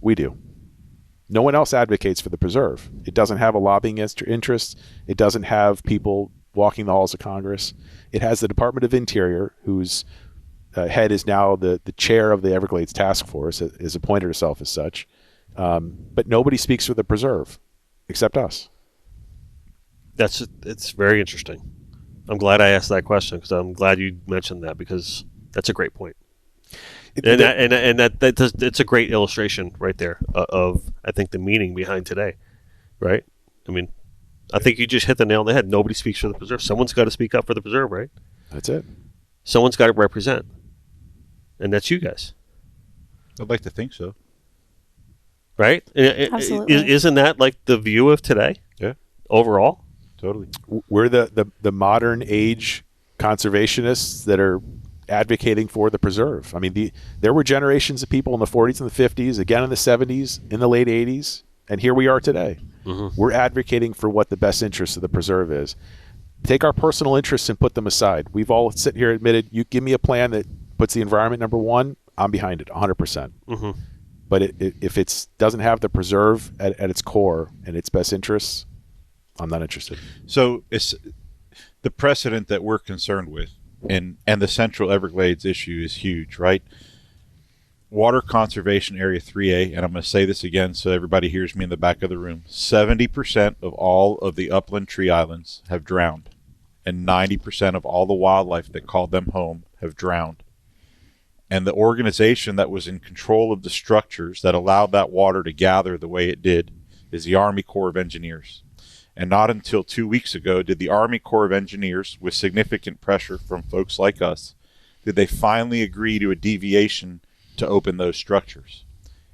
[SPEAKER 2] We do. No one else advocates for the preserve. It doesn't have a lobbying interest. It doesn't have people walking the halls of Congress. It has the Department of Interior, whose head is now the chair of the Everglades Task Force, has appointed herself as such. But nobody speaks for the preserve except us.
[SPEAKER 1] It's very interesting. I'm glad I asked that question because I'm glad you mentioned that because that's a great point. It's a great illustration right there of I think the meaning behind today, right? I mean, I think you just hit the nail on the head. Nobody speaks for the preserve. Someone's got to speak up for the preserve, right?
[SPEAKER 2] That's it.
[SPEAKER 1] Someone's got to represent, and that's you guys,
[SPEAKER 4] I'd like to think so.
[SPEAKER 1] right?
[SPEAKER 3] Absolutely.
[SPEAKER 1] Isn't that like the view of today?
[SPEAKER 4] Yeah,
[SPEAKER 1] Overall,
[SPEAKER 4] totally.
[SPEAKER 2] We're the modern age conservationists that are advocating for the preserve. I mean, there were generations of people in the 40s and the 50s, again in the 70s, in the late 80s, and here we are today. Mm-hmm. We're advocating for what the best interest of the preserve is. Take our personal interests and put them aside. We've all sit here admitted, you give me a plan that puts the environment number one, I'm behind it 100%. Mm-hmm. But if it doesn't have the preserve at its core and its best interests, I'm not interested.
[SPEAKER 4] So it's the precedent that we're concerned with, and the Central Everglades issue is huge, right? Water Conservation Area 3A, and I'm going to say this again so everybody hears me in the back of the room, 70% of all of the upland tree islands have drowned, and 90% of all the wildlife that called them home have drowned. And the organization that was in control of the structures that allowed that water to gather the way it did is the Army Corps of Engineers. And not until 2 weeks ago did the Army Corps of Engineers, with significant pressure from folks like us, did they finally agree to a deviation to open those structures.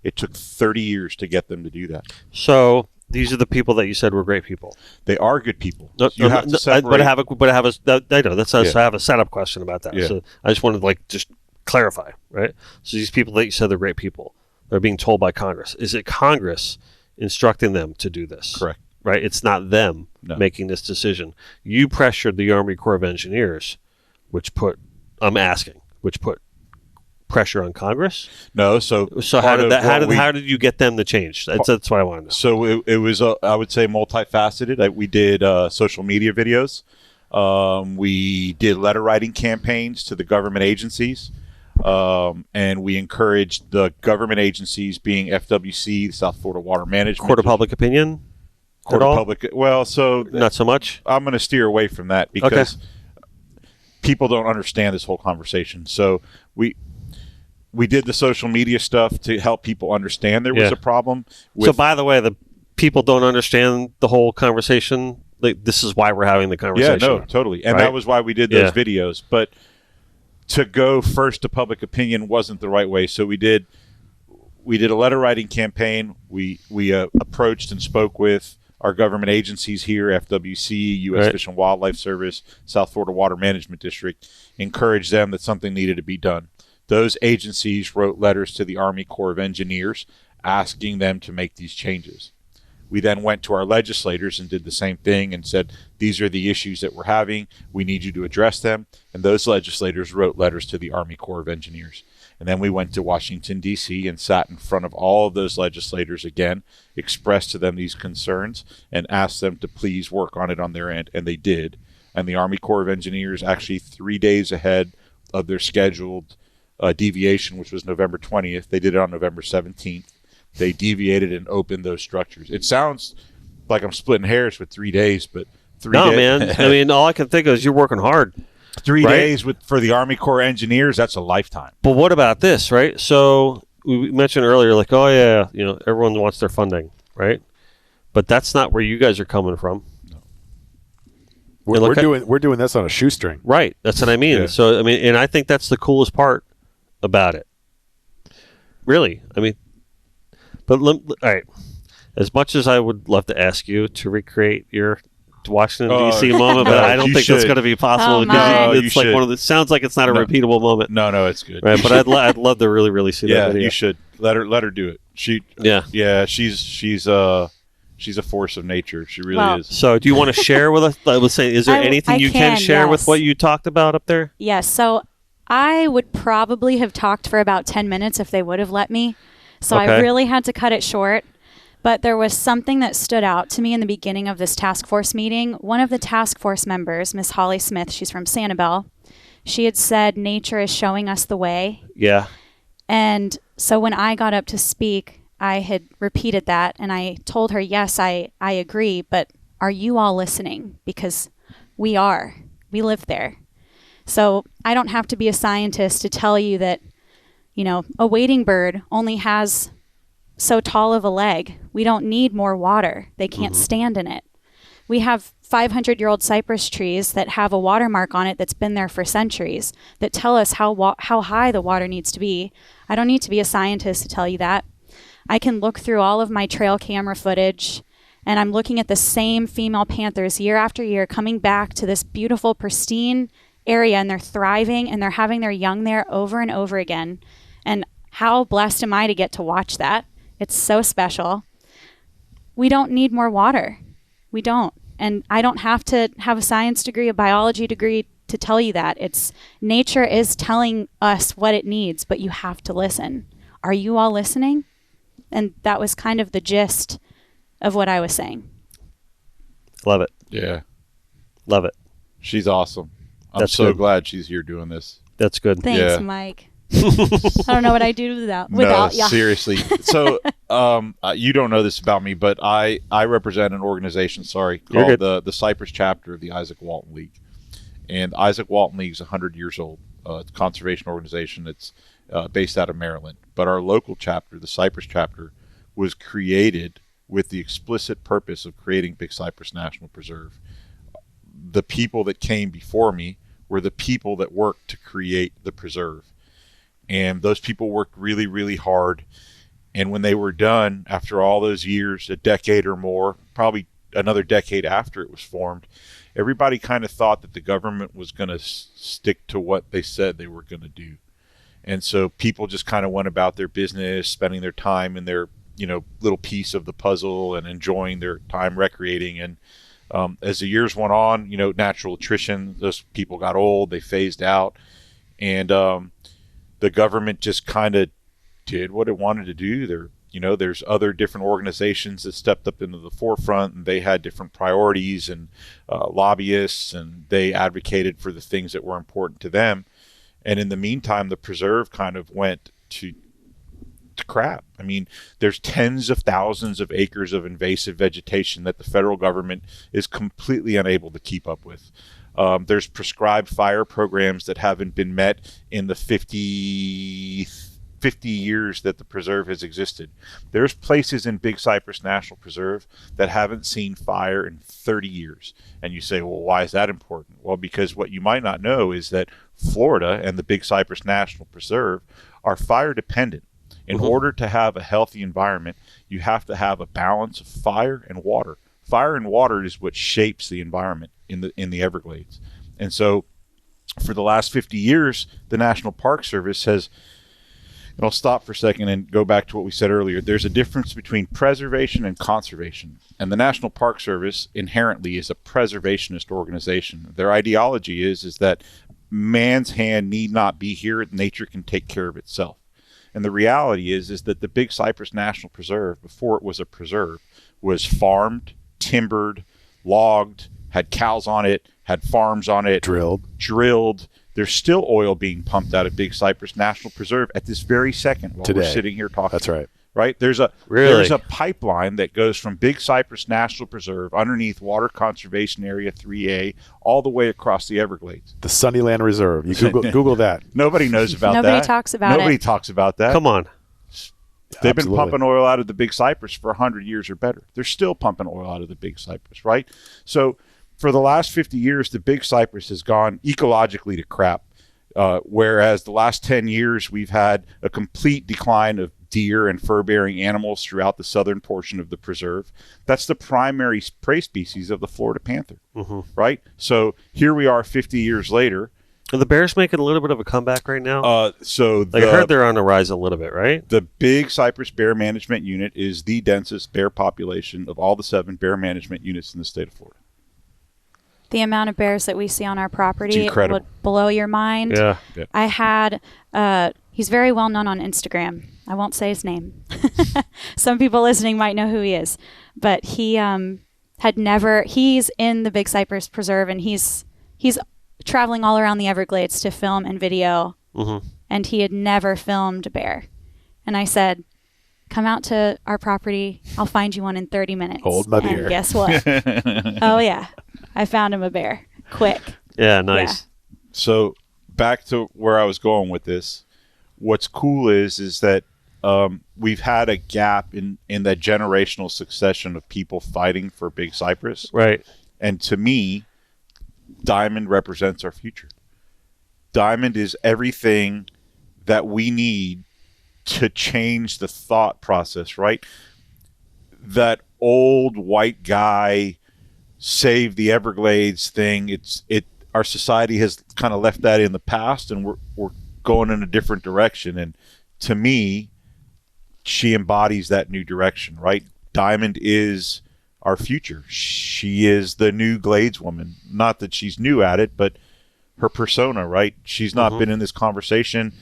[SPEAKER 4] It took 30 years to get them to do that.
[SPEAKER 1] so these are the people that you said were great people.
[SPEAKER 4] They are good people.
[SPEAKER 1] You have to separate. But I know that's I
[SPEAKER 4] Yeah.
[SPEAKER 1] have a setup question about that.
[SPEAKER 4] Yeah.
[SPEAKER 1] So I just wanted to just clarify, right? So these people that you said they're great people, they're being told by Congress. Is it Congress instructing them to do this?
[SPEAKER 4] Correct.
[SPEAKER 1] Right? It's not them making this decision. You pressured the Army Corps of Engineers, which put pressure on Congress.
[SPEAKER 4] No, so
[SPEAKER 1] how did you get them to change? That's what I want to know.
[SPEAKER 4] So it was I would say multifaceted. We did social media videos. We did letter writing campaigns to the government agencies. And we encouraged the government agencies, being FWC, the South Florida Water Management.
[SPEAKER 1] Court of Public Opinion?
[SPEAKER 4] Court of Public. Well, so
[SPEAKER 1] not so much.
[SPEAKER 4] I'm going to steer away from that because people don't understand this whole conversation. So we did the social media stuff to help people understand there was a problem.
[SPEAKER 1] So by the way, the people don't understand the whole conversation. Like, this is why we're having the conversation.
[SPEAKER 4] Yeah, no, totally. And that was why we did those videos. But to go first to public opinion wasn't the right way. So we did a letter writing campaign. We approached and spoke with our government agencies here, FWC, U.S. Fish and Wildlife Service, South Florida Water Management District, encouraged them that something needed to be done. Those agencies wrote letters to the Army Corps of Engineers asking them to make these changes. We then went to our legislators and did the same thing and said, these are the issues that we're having. We need you to address them. And those legislators wrote letters to the Army Corps of Engineers. And then we went to Washington, D.C. and sat in front of all of those legislators again, expressed to them these concerns, and asked them to please work on it on their end. And they did. And the Army Corps of Engineers, actually 3 days ahead of their scheduled deviation, which was November 20th, they did it on November 17th. They deviated and opened those structures. It sounds like I'm splitting hairs with 3 days, but 3 days.
[SPEAKER 1] No, man. I mean, all I can think of is you're working hard.
[SPEAKER 4] 3 days for the Army Corps Engineers, that's a lifetime.
[SPEAKER 1] But what about this, right? So we mentioned earlier, like, oh, yeah, everyone wants their funding, right? But that's not where you guys are coming from.
[SPEAKER 2] No. We're doing this on a shoestring.
[SPEAKER 1] Right. That's what I mean. Yeah. So, I mean, and I think that's the coolest part about it. Really. I mean, but all right. As much as I would love to ask you to recreate your Washington D.C. moment, but I don't think that's going to be possible. It's like one of the. Sounds like it's not a repeatable moment.
[SPEAKER 4] No, it's good.
[SPEAKER 1] Right, but I'd love to really see that video.
[SPEAKER 4] You should let her do it. She's a force of nature. She really is.
[SPEAKER 1] So, do you want to share with us? I was saying, is there anything you can share with what you talked about up there?
[SPEAKER 3] Yes. So, I would probably have talked for about 10 minutes if they would have let me. So I really had to cut it short. But there was something that stood out to me in the beginning of this task force meeting. One of the task force members, Miss Holly Smith, she's from Sanibel, she had said nature is showing us the way.
[SPEAKER 1] Yeah.
[SPEAKER 3] And so when I got up to speak, I had repeated that, and I told her, yes, I agree, but are you all listening? Because we are. We live there. So I don't have to be a scientist to tell you that, a wading bird only has so tall of a leg. We don't need more water. They can't stand in it. We have 500-year-old cypress trees that have a watermark on it that's been there for centuries that tell us how high the water needs to be. I don't need to be a scientist to tell you that. I can look through all of my trail camera footage, and I'm looking at the same female panthers year after year coming back to this beautiful, pristine area, and they're thriving, and they're having their young there over and over again. And how blessed am I to get to watch that? It's so special. We don't need more water. We don't. And I don't have to have a science degree, a biology degree to tell you that. Nature is telling us what it needs, but you have to listen. Are you all listening? And that was kind of the gist of what I was saying.
[SPEAKER 1] Love it.
[SPEAKER 4] Yeah.
[SPEAKER 1] Love it.
[SPEAKER 4] She's awesome. I'm
[SPEAKER 1] That's
[SPEAKER 4] so
[SPEAKER 1] good.
[SPEAKER 4] glad she's here doing this.
[SPEAKER 1] That's good.
[SPEAKER 3] Thanks,
[SPEAKER 4] Yeah.
[SPEAKER 3] Mike. I don't know what I'd do without you.
[SPEAKER 4] Seriously. So you don't know this about me, but I represent an organization, called the Cypress chapter of the Isaac Walton League. And Isaac Walton League is 100 years old. It's a conservation organization. It's based out of Maryland. But our local chapter, the Cypress chapter, was created with the explicit purpose of creating Big Cypress National Preserve. The people that came before me were the people that worked to create the preserve. And those people worked really, really hard. And when they were done, after all those years, a decade or more, probably another decade after it was formed, everybody kind of thought that the government was going to stick to what they said they were going to do. And so people just kind of went about their business, spending their time in their, little piece of the puzzle and enjoying their time recreating. And as the years went on, natural attrition, those people got old, they phased out. And the government just kind of did what it wanted to do. There's other different organizations that stepped up into the forefront, and they had different priorities and lobbyists, and they advocated for the things that were important to them. And in the meantime, the preserve kind of went to crap. I mean, there's tens of thousands of acres of invasive vegetation that the federal government is completely unable to keep up with. There's prescribed fire programs that haven't been met in the 50 years that the preserve has existed. There's places in Big Cypress National Preserve that haven't seen fire in 30 years. And you say, well, why is that important? Well, because what you might not know is that Florida and the Big Cypress National Preserve are fire dependent. In order to have a healthy environment, you have to have a balance of fire and water. Fire and water is what shapes the environment in the Everglades. And so for the last 50 years, the National Park Service has, and I'll stop for a second and go back to what we said earlier. There's a difference between preservation and conservation. And the National Park Service inherently is a preservationist organization. Their ideology is that man's hand need not be here. Nature can take care of itself. And the reality is that the Big Cypress National Preserve, before it was a preserve, was farmed, timbered, logged, had cows on it, had farms on it, drilled. There's still oil being pumped out of Big Cypress National Preserve at this very second while we're sitting here talking.
[SPEAKER 2] That's right.
[SPEAKER 4] Right? There's a pipeline that goes from Big Cypress National Preserve underneath Water Conservation Area 3A all the way across the Everglades.
[SPEAKER 2] The Sunnyland Reserve. You Google that.
[SPEAKER 4] Nobody knows about that.
[SPEAKER 3] Nobody talks about it.
[SPEAKER 4] Nobody talks about that.
[SPEAKER 1] Come on.
[SPEAKER 4] They've been pumping oil out of the Big Cypress for 100 years or better. They're still pumping oil out of the Big Cypress, right? So for the last 50 years, the Big Cypress has gone ecologically to crap, whereas the last 10 years, we've had a complete decline of deer and fur-bearing animals throughout the southern portion of the preserve. That's the primary prey species of the Florida panther, right? So here we are 50 years later.
[SPEAKER 1] Are the bears making a little bit of a comeback right now?
[SPEAKER 4] I
[SPEAKER 1] heard they're on the rise a little bit, right?
[SPEAKER 4] The Big Cypress Bear Management Unit is the densest bear population of all the 7 bear management units in the state of Florida.
[SPEAKER 3] The amount of bears that we see on our property
[SPEAKER 4] incredible.
[SPEAKER 3] Would blow your mind.
[SPEAKER 1] Yeah.
[SPEAKER 3] I had, he's very well known on Instagram. I won't say his name. Some people listening might know who he is, but he he's in the Big Cypress Preserve, and he's traveling all around the Everglades to film and video, and he had never filmed a bear. And I said, come out to our property. I'll find you one in 30 minutes.
[SPEAKER 2] Hold my beer.
[SPEAKER 3] And guess what? Oh, yeah. I found him a bear. Quick.
[SPEAKER 1] Yeah, nice.
[SPEAKER 4] So back to where I was going with this. What's cool is that we've had a gap in that generational succession of people fighting for Big Cypress.
[SPEAKER 1] Right.
[SPEAKER 4] And to me, Diamond represents our future. Diamond is everything that we need to change the thought process, right? That old white guy save the Everglades thing, our society has kind of left that in the past, and we're going in a different direction. And to me, she embodies that new direction, right? Diamond is our future. She is the new Glades woman. Not that she's new at it, but her persona, right? She's not been in this conversation,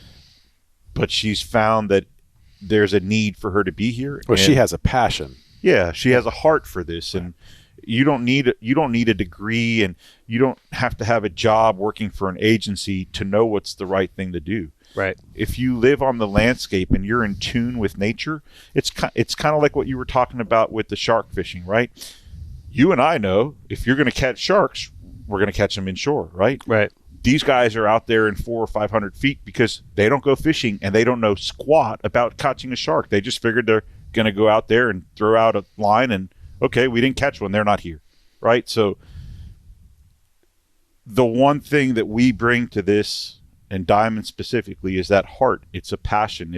[SPEAKER 4] but she's found that there's a need for her to be here.
[SPEAKER 2] Well, she has a passion.
[SPEAKER 4] Yeah, she has a heart for this, and you don't need a degree, and you don't have to have a job working for an agency to know what's the right thing to do.
[SPEAKER 1] Right.
[SPEAKER 4] If you live on the landscape and you're in tune with nature, it's kind of like what you were talking about with the shark fishing, right? You and I know if you're going to catch sharks, we're going to catch them inshore, right?
[SPEAKER 1] Right.
[SPEAKER 4] These guys are out there in 400 or 500 feet because they don't go fishing and they don't know squat about catching a shark. They just figured they're going to go out there and throw out a line and, okay, we didn't catch one. They're not here, right? So the one thing that we bring to this, and Diamond specifically, is that heart. It's a passion.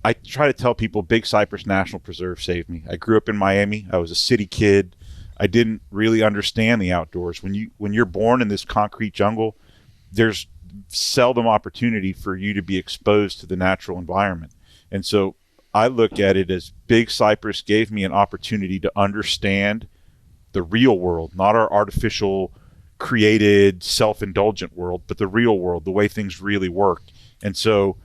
[SPEAKER 4] I try to tell people Big Cypress National Preserve saved me. I grew up in Miami. I was a city kid. I didn't really understand the outdoors. When you're born in this concrete jungle, there's seldom opportunity for you to be exposed to the natural environment. And so I look at it as Big Cypress gave me an opportunity to understand the real world, not our artificial created self-indulgent world, but the real world, the way things really work. And so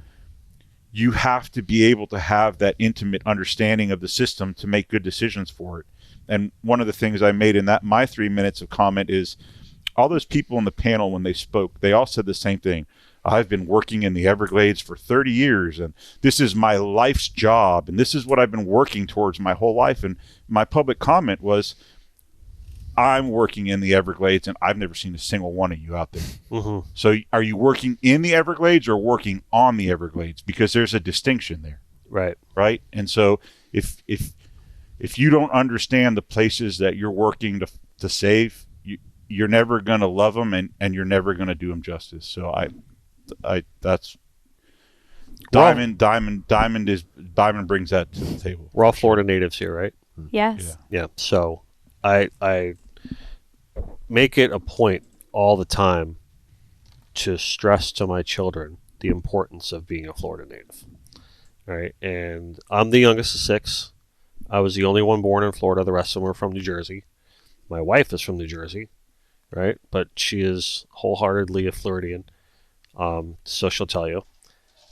[SPEAKER 4] you have to be able to have that intimate understanding of the system to make good decisions for it. And one of the things I made in my 3 minutes of comment is all those people in the panel, when they spoke, they all said the same thing. I've been working in the Everglades for 30 years, and this is my life's job, and this is what I've been working towards my whole life. And my public comment was, I'm working in the Everglades, and I've never seen a single one of you out there. So are you working in the Everglades or working on the Everglades? Because there's a distinction there. Right. And so if you don't understand the places that you're working to save, you're never going to love them, and you're never going to do them justice. So that's Diamond brings that to the table.
[SPEAKER 1] We're all Florida natives here, right?
[SPEAKER 3] Yes.
[SPEAKER 1] Yeah. So I make it a point all the time to stress to my children the importance of being a Florida native. All right. And I'm the youngest of 6. I was the only one born in Florida. The rest of them are from New Jersey. My wife is from New Jersey, right? But she is wholeheartedly a Floridian. So she'll tell you.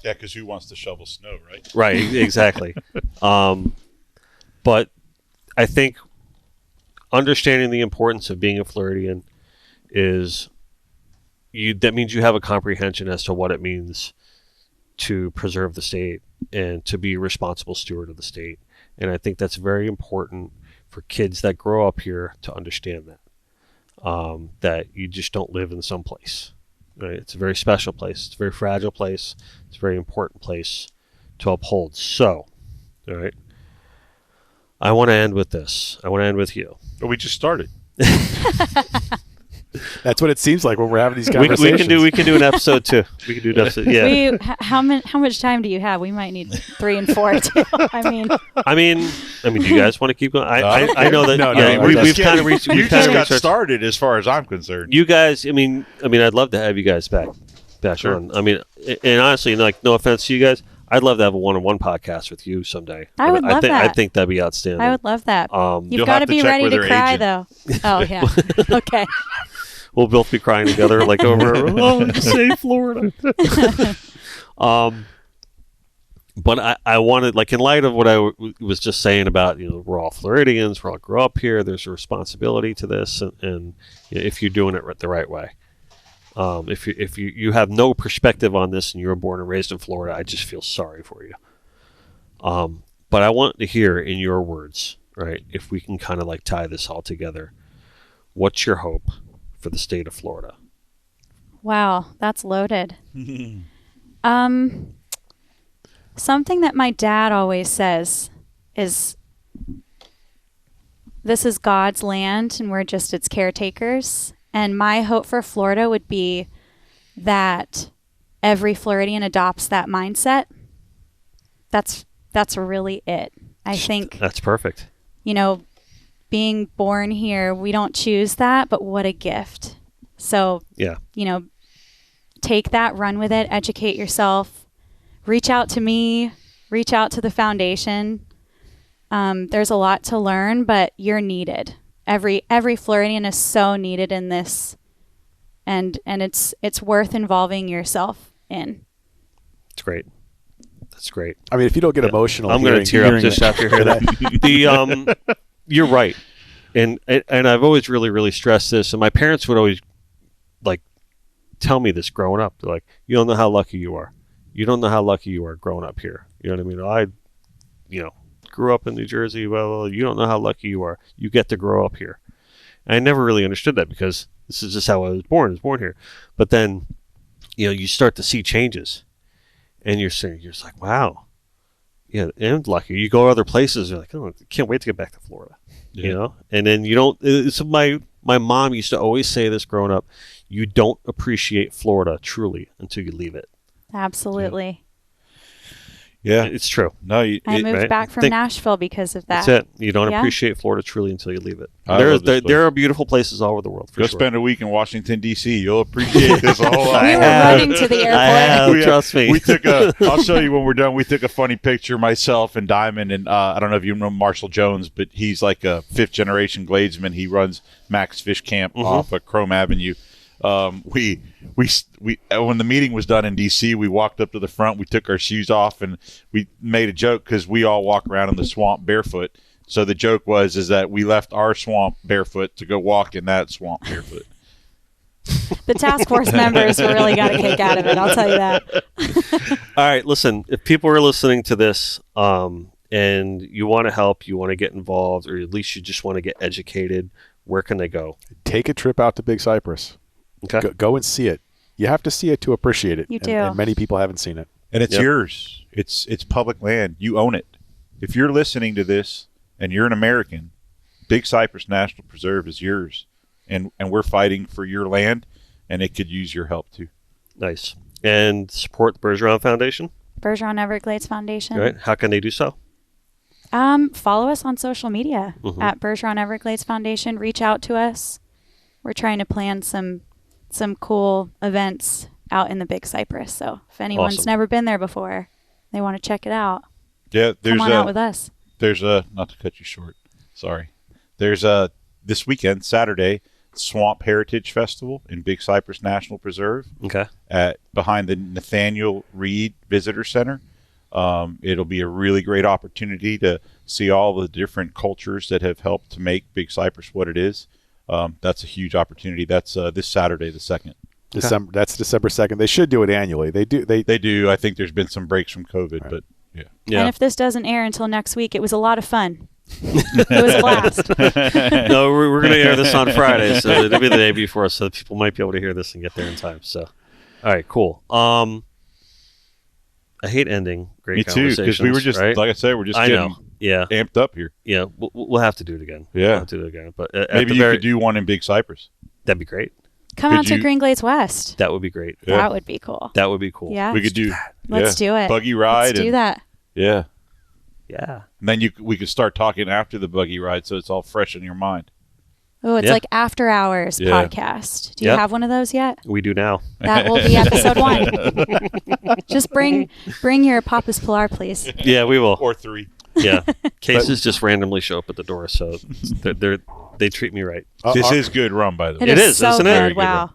[SPEAKER 4] Yeah, because who wants to shovel snow, right?
[SPEAKER 1] Right, exactly. But I think understanding the importance of being a Floridian that means you have a comprehension as to what it means to preserve the state and to be a responsible steward of the state. And I think that's very important for kids that grow up here to understand that. That you just don't live in some place. Right? It's a very special place. It's a very fragile place. It's a very important place to uphold. So, all right. I want to end with this. I want to end with you.
[SPEAKER 4] But we just started.
[SPEAKER 2] That's what it seems like when we're having these conversations.
[SPEAKER 1] We can do an episode too. We can do an episode. Yeah.
[SPEAKER 3] How much time do you have? We might need 3 and 4 too. I mean,
[SPEAKER 1] do you guys want to keep going? I know that.
[SPEAKER 2] No,
[SPEAKER 1] we've kind of reached.
[SPEAKER 4] You just got started, as far as I'm concerned.
[SPEAKER 1] You guys. I mean, I'd love to have you guys back sure. on. I mean, and honestly, like, no offense to you guys, I'd love to have a one-on-one podcast with you someday.
[SPEAKER 3] I would love that.
[SPEAKER 1] I think that'd be outstanding.
[SPEAKER 3] I would love that. You've got to be ready to cry, though. Oh yeah. Okay.
[SPEAKER 1] We'll both be crying together, like over, save Florida. But I wanted, like, in light of what I was just saying about, we're all Floridians, we all grew up here. There's a responsibility to this, and if you're doing it the right way. If you have no perspective on this and you were born and raised in Florida, I just feel sorry for you. But I want to hear in your words, right? If we can kind of like tie this all together, what's your hope for the state of Florida?
[SPEAKER 3] Wow, that's loaded. Something that my dad always says is, this is God's land and we're just its caretakers. And my hope for Florida would be that every Floridian adopts that mindset. That's really it. I think
[SPEAKER 1] that's perfect.
[SPEAKER 3] Being born here, we don't choose that, but what a gift. So, take that, run with it, educate yourself. Reach out to me, reach out to the foundation. There's a lot to learn, but you're needed. Every Floridian is so needed in this, and it's worth involving yourself in.
[SPEAKER 1] It's great. That's great.
[SPEAKER 2] I mean, if you don't get emotional,
[SPEAKER 1] I'm going to tear up just after hearing that. You're right, and I've always really, really stressed this, and my parents would always like tell me this growing up. They're like, "You don't know how lucky you are. You don't know how lucky you are growing up here." You know what I mean? Grew up in New Jersey. Well, you don't know how lucky you are. You get to grow up here. And I never really understood that because this is just how I was born. I was born here. But then, you start to see changes, and you're just like, wow. Yeah, and lucky. You go to other places. You're like, oh, I can't wait to get back to Florida.
[SPEAKER 4] Yeah.
[SPEAKER 1] And then you don't. So my mom used to always say this growing up: you don't appreciate Florida truly until you leave it.
[SPEAKER 3] Absolutely.
[SPEAKER 4] Yeah,
[SPEAKER 1] it's true.
[SPEAKER 4] No,
[SPEAKER 3] I moved back from Nashville because of that.
[SPEAKER 1] That's it. You don't appreciate Florida truly until you leave it. There are beautiful places all over the world.
[SPEAKER 4] Go spend a week in Washington D.C. You'll appreciate this a whole lot.
[SPEAKER 3] We were running to the airport.
[SPEAKER 1] Trust me.
[SPEAKER 4] We took I'll show you when we're done. We took a funny picture, myself and Diamond, and I don't know if you know Marshall Jones, but he's like a 5th generation Gladesman. He runs Max Fish Camp off of Chrome Avenue. We when the meeting was done in DC, we walked up to the front, we took our shoes off, and we made a joke because we all walk around in the swamp barefoot. So the joke is that we left our swamp barefoot to go walk in that swamp barefoot.
[SPEAKER 3] The task force members really got a kick out of it, I'll tell you that.
[SPEAKER 1] All right, listen, if people are listening to this and you want to help, you want to get involved, or at least you just want to get educated, where can they go?
[SPEAKER 2] Take a trip out to Big Cypress.
[SPEAKER 1] Okay.
[SPEAKER 2] Go and see it. You have to see it to appreciate it.
[SPEAKER 3] You do.
[SPEAKER 2] And many people haven't seen it.
[SPEAKER 4] And it's yours. It's public land. You own it. If you're listening to this and you're an American, Big Cypress National Preserve is yours. And we're fighting for your land, and it could use your help too.
[SPEAKER 1] Nice. And support the Bergeron Foundation?
[SPEAKER 3] Bergeron Everglades Foundation.
[SPEAKER 1] Right. How can they do so?
[SPEAKER 3] Follow us on social media at Bergeron Everglades Foundation. Reach out to us. We're trying to plan some cool events out in the Big Cypress. So if anyone's never been there before, they want to check it out.
[SPEAKER 4] Yeah,
[SPEAKER 3] come on out with us.
[SPEAKER 4] There's not to cut you short. Sorry. There's this weekend, Saturday, Swamp Heritage Festival in Big Cypress National Preserve.
[SPEAKER 1] Okay.
[SPEAKER 4] Behind the Nathaniel Reed Visitor Center. It'll be a really great opportunity to see all the different cultures that have helped to make Big Cypress what it is. That's a huge opportunity. That's this Saturday, the 2nd.
[SPEAKER 2] That's December 2nd. They should do it annually. They do.
[SPEAKER 4] I think there's been some breaks from COVID, but yeah.
[SPEAKER 3] And if this doesn't air until next week, it was a lot of fun. It was a blast.
[SPEAKER 1] No, we're going to air this on Friday, so it'll be the day before, so people might be able to hear this and get there in time. So, all right, cool. I hate ending great conversations.
[SPEAKER 4] Me too, because we were just,
[SPEAKER 1] right?
[SPEAKER 4] like I said, we're just getting amped up here.
[SPEAKER 1] Yeah, we'll have to do it again.
[SPEAKER 4] Yeah.
[SPEAKER 1] We'll have to do it again. But
[SPEAKER 4] maybe you could do one in Big Cypress.
[SPEAKER 1] That'd be great.
[SPEAKER 3] Come out to Green Glades West.
[SPEAKER 1] That would be great.
[SPEAKER 3] Yeah. That would be cool.
[SPEAKER 1] That would be cool.
[SPEAKER 3] Yeah.
[SPEAKER 4] We could do
[SPEAKER 3] Let's do it.
[SPEAKER 4] Buggy ride.
[SPEAKER 3] Let's do that.
[SPEAKER 4] Yeah.
[SPEAKER 1] Yeah.
[SPEAKER 4] And then we could start talking after the buggy ride, so it's all fresh in your mind.
[SPEAKER 3] Oh, it's like After Hours podcast. Do you have one of those yet?
[SPEAKER 1] We do now.
[SPEAKER 3] That will be episode 1. Just bring your Papa's Pilar, please.
[SPEAKER 1] Yeah, we will.
[SPEAKER 4] Or 3.
[SPEAKER 1] Yeah. Cases just randomly show up at the door, so they treat me right.
[SPEAKER 4] This is good rum, by the way.
[SPEAKER 3] It is,
[SPEAKER 1] isn't
[SPEAKER 3] so
[SPEAKER 1] it?
[SPEAKER 3] good. Wow.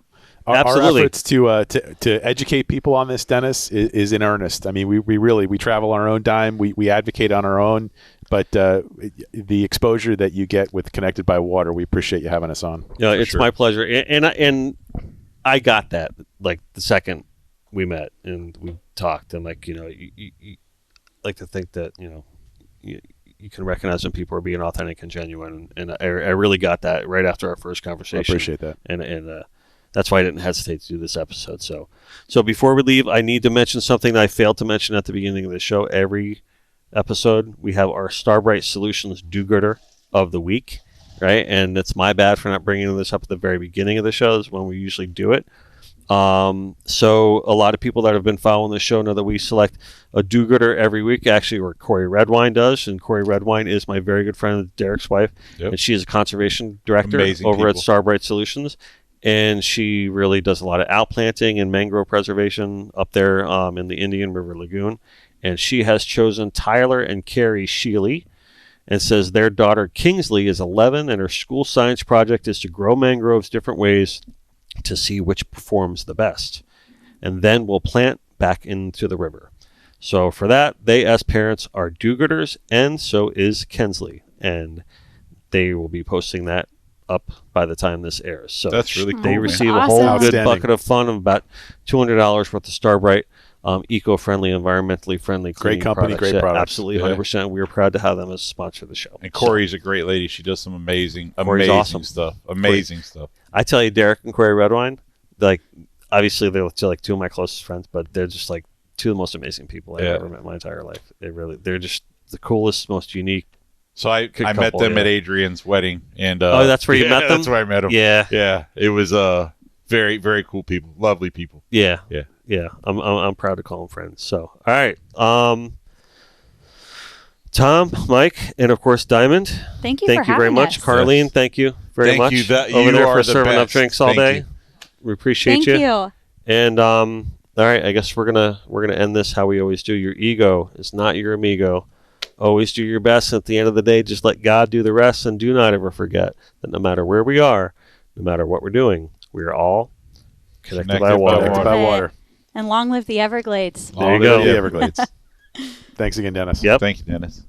[SPEAKER 2] Our
[SPEAKER 1] Absolutely.
[SPEAKER 2] efforts to educate people on this, Dennis, is in earnest. I mean, we travel on our own dime. We advocate on our own, but the exposure that you get with Connected by Water, we appreciate you having us on.
[SPEAKER 1] Yeah, it's my pleasure. And I got that like the second we met and we talked, and like, you like to think that, you can recognize when people are being authentic and genuine, and I really got that right after our first conversation.
[SPEAKER 2] I appreciate that.
[SPEAKER 1] And that's why I didn't hesitate to do this episode. So before we leave, I need to mention something that I failed to mention at the beginning of the show. Every episode, we have our Starbright Solutions do-gooder of the week, right? And it's my bad for not bringing this up at the very beginning of the show. Is when we usually do it. So a lot of people that have been following the show know that we select a do-gooder every week, actually, where Corey Redwine does. And Corey Redwine is my very good friend, Derek's wife. Yep. And she is a conservation director over at Starbright Solutions. And she really does a lot of outplanting and mangrove preservation up there in the Indian River Lagoon. And she has chosen Tyler and Carrie Sheely, and says their daughter Kingsley is 11, and her school science project is to grow mangroves different ways to see which performs the best. And then we'll plant back into the river. So for that, they as parents are do-gooders, and so is Kensley. And they will be posting that up by the time this airs. So
[SPEAKER 4] that's really cool.
[SPEAKER 1] They receive
[SPEAKER 3] Awesome.
[SPEAKER 1] a whole good bucket of fun of about $200 worth of Starbright eco-friendly, environmentally friendly cleaning
[SPEAKER 2] great company,
[SPEAKER 1] products.
[SPEAKER 2] great products.
[SPEAKER 1] Absolutely, 100%. We are proud to have them as a sponsor of the show.
[SPEAKER 4] And Corey's a great lady. She does some amazing
[SPEAKER 1] awesome
[SPEAKER 4] stuff. Amazing stuff.
[SPEAKER 1] I tell you, Derek and Corey Redwine, like, obviously they're like two of my closest friends, but they're just like two of the most amazing people I've ever met in my entire life. They're just the coolest, most unique.
[SPEAKER 4] So I met them at Adrian's wedding, and
[SPEAKER 1] that's where you met them.
[SPEAKER 4] That's where I met them. Yeah. It was very, very cool people, lovely people.
[SPEAKER 1] Yeah. I'm proud to call them friends. So all right, Tom, Mike, and of course Diamond.
[SPEAKER 3] Thank you
[SPEAKER 1] very
[SPEAKER 3] having
[SPEAKER 1] much,
[SPEAKER 3] us.
[SPEAKER 1] Carlene. Thank you very much.
[SPEAKER 4] You.
[SPEAKER 1] Over there
[SPEAKER 4] are
[SPEAKER 1] for
[SPEAKER 4] the
[SPEAKER 1] serving up
[SPEAKER 4] best.
[SPEAKER 1] drinks all
[SPEAKER 4] Thank
[SPEAKER 1] day.
[SPEAKER 4] you.
[SPEAKER 1] We appreciate
[SPEAKER 3] Thank you.
[SPEAKER 1] And all right, I guess we're gonna end this how we always do. Your ego is not your amigo. Always do your best. At the end of the day, just let God do the rest, and do not ever forget that no matter where we are, no matter what we're doing, we are all connected by water.
[SPEAKER 2] Connected by water.
[SPEAKER 3] And long live the Everglades.
[SPEAKER 1] There you go.
[SPEAKER 2] The Everglades. Thanks again, Dennis.
[SPEAKER 1] Yep.
[SPEAKER 4] Thank you, Dennis.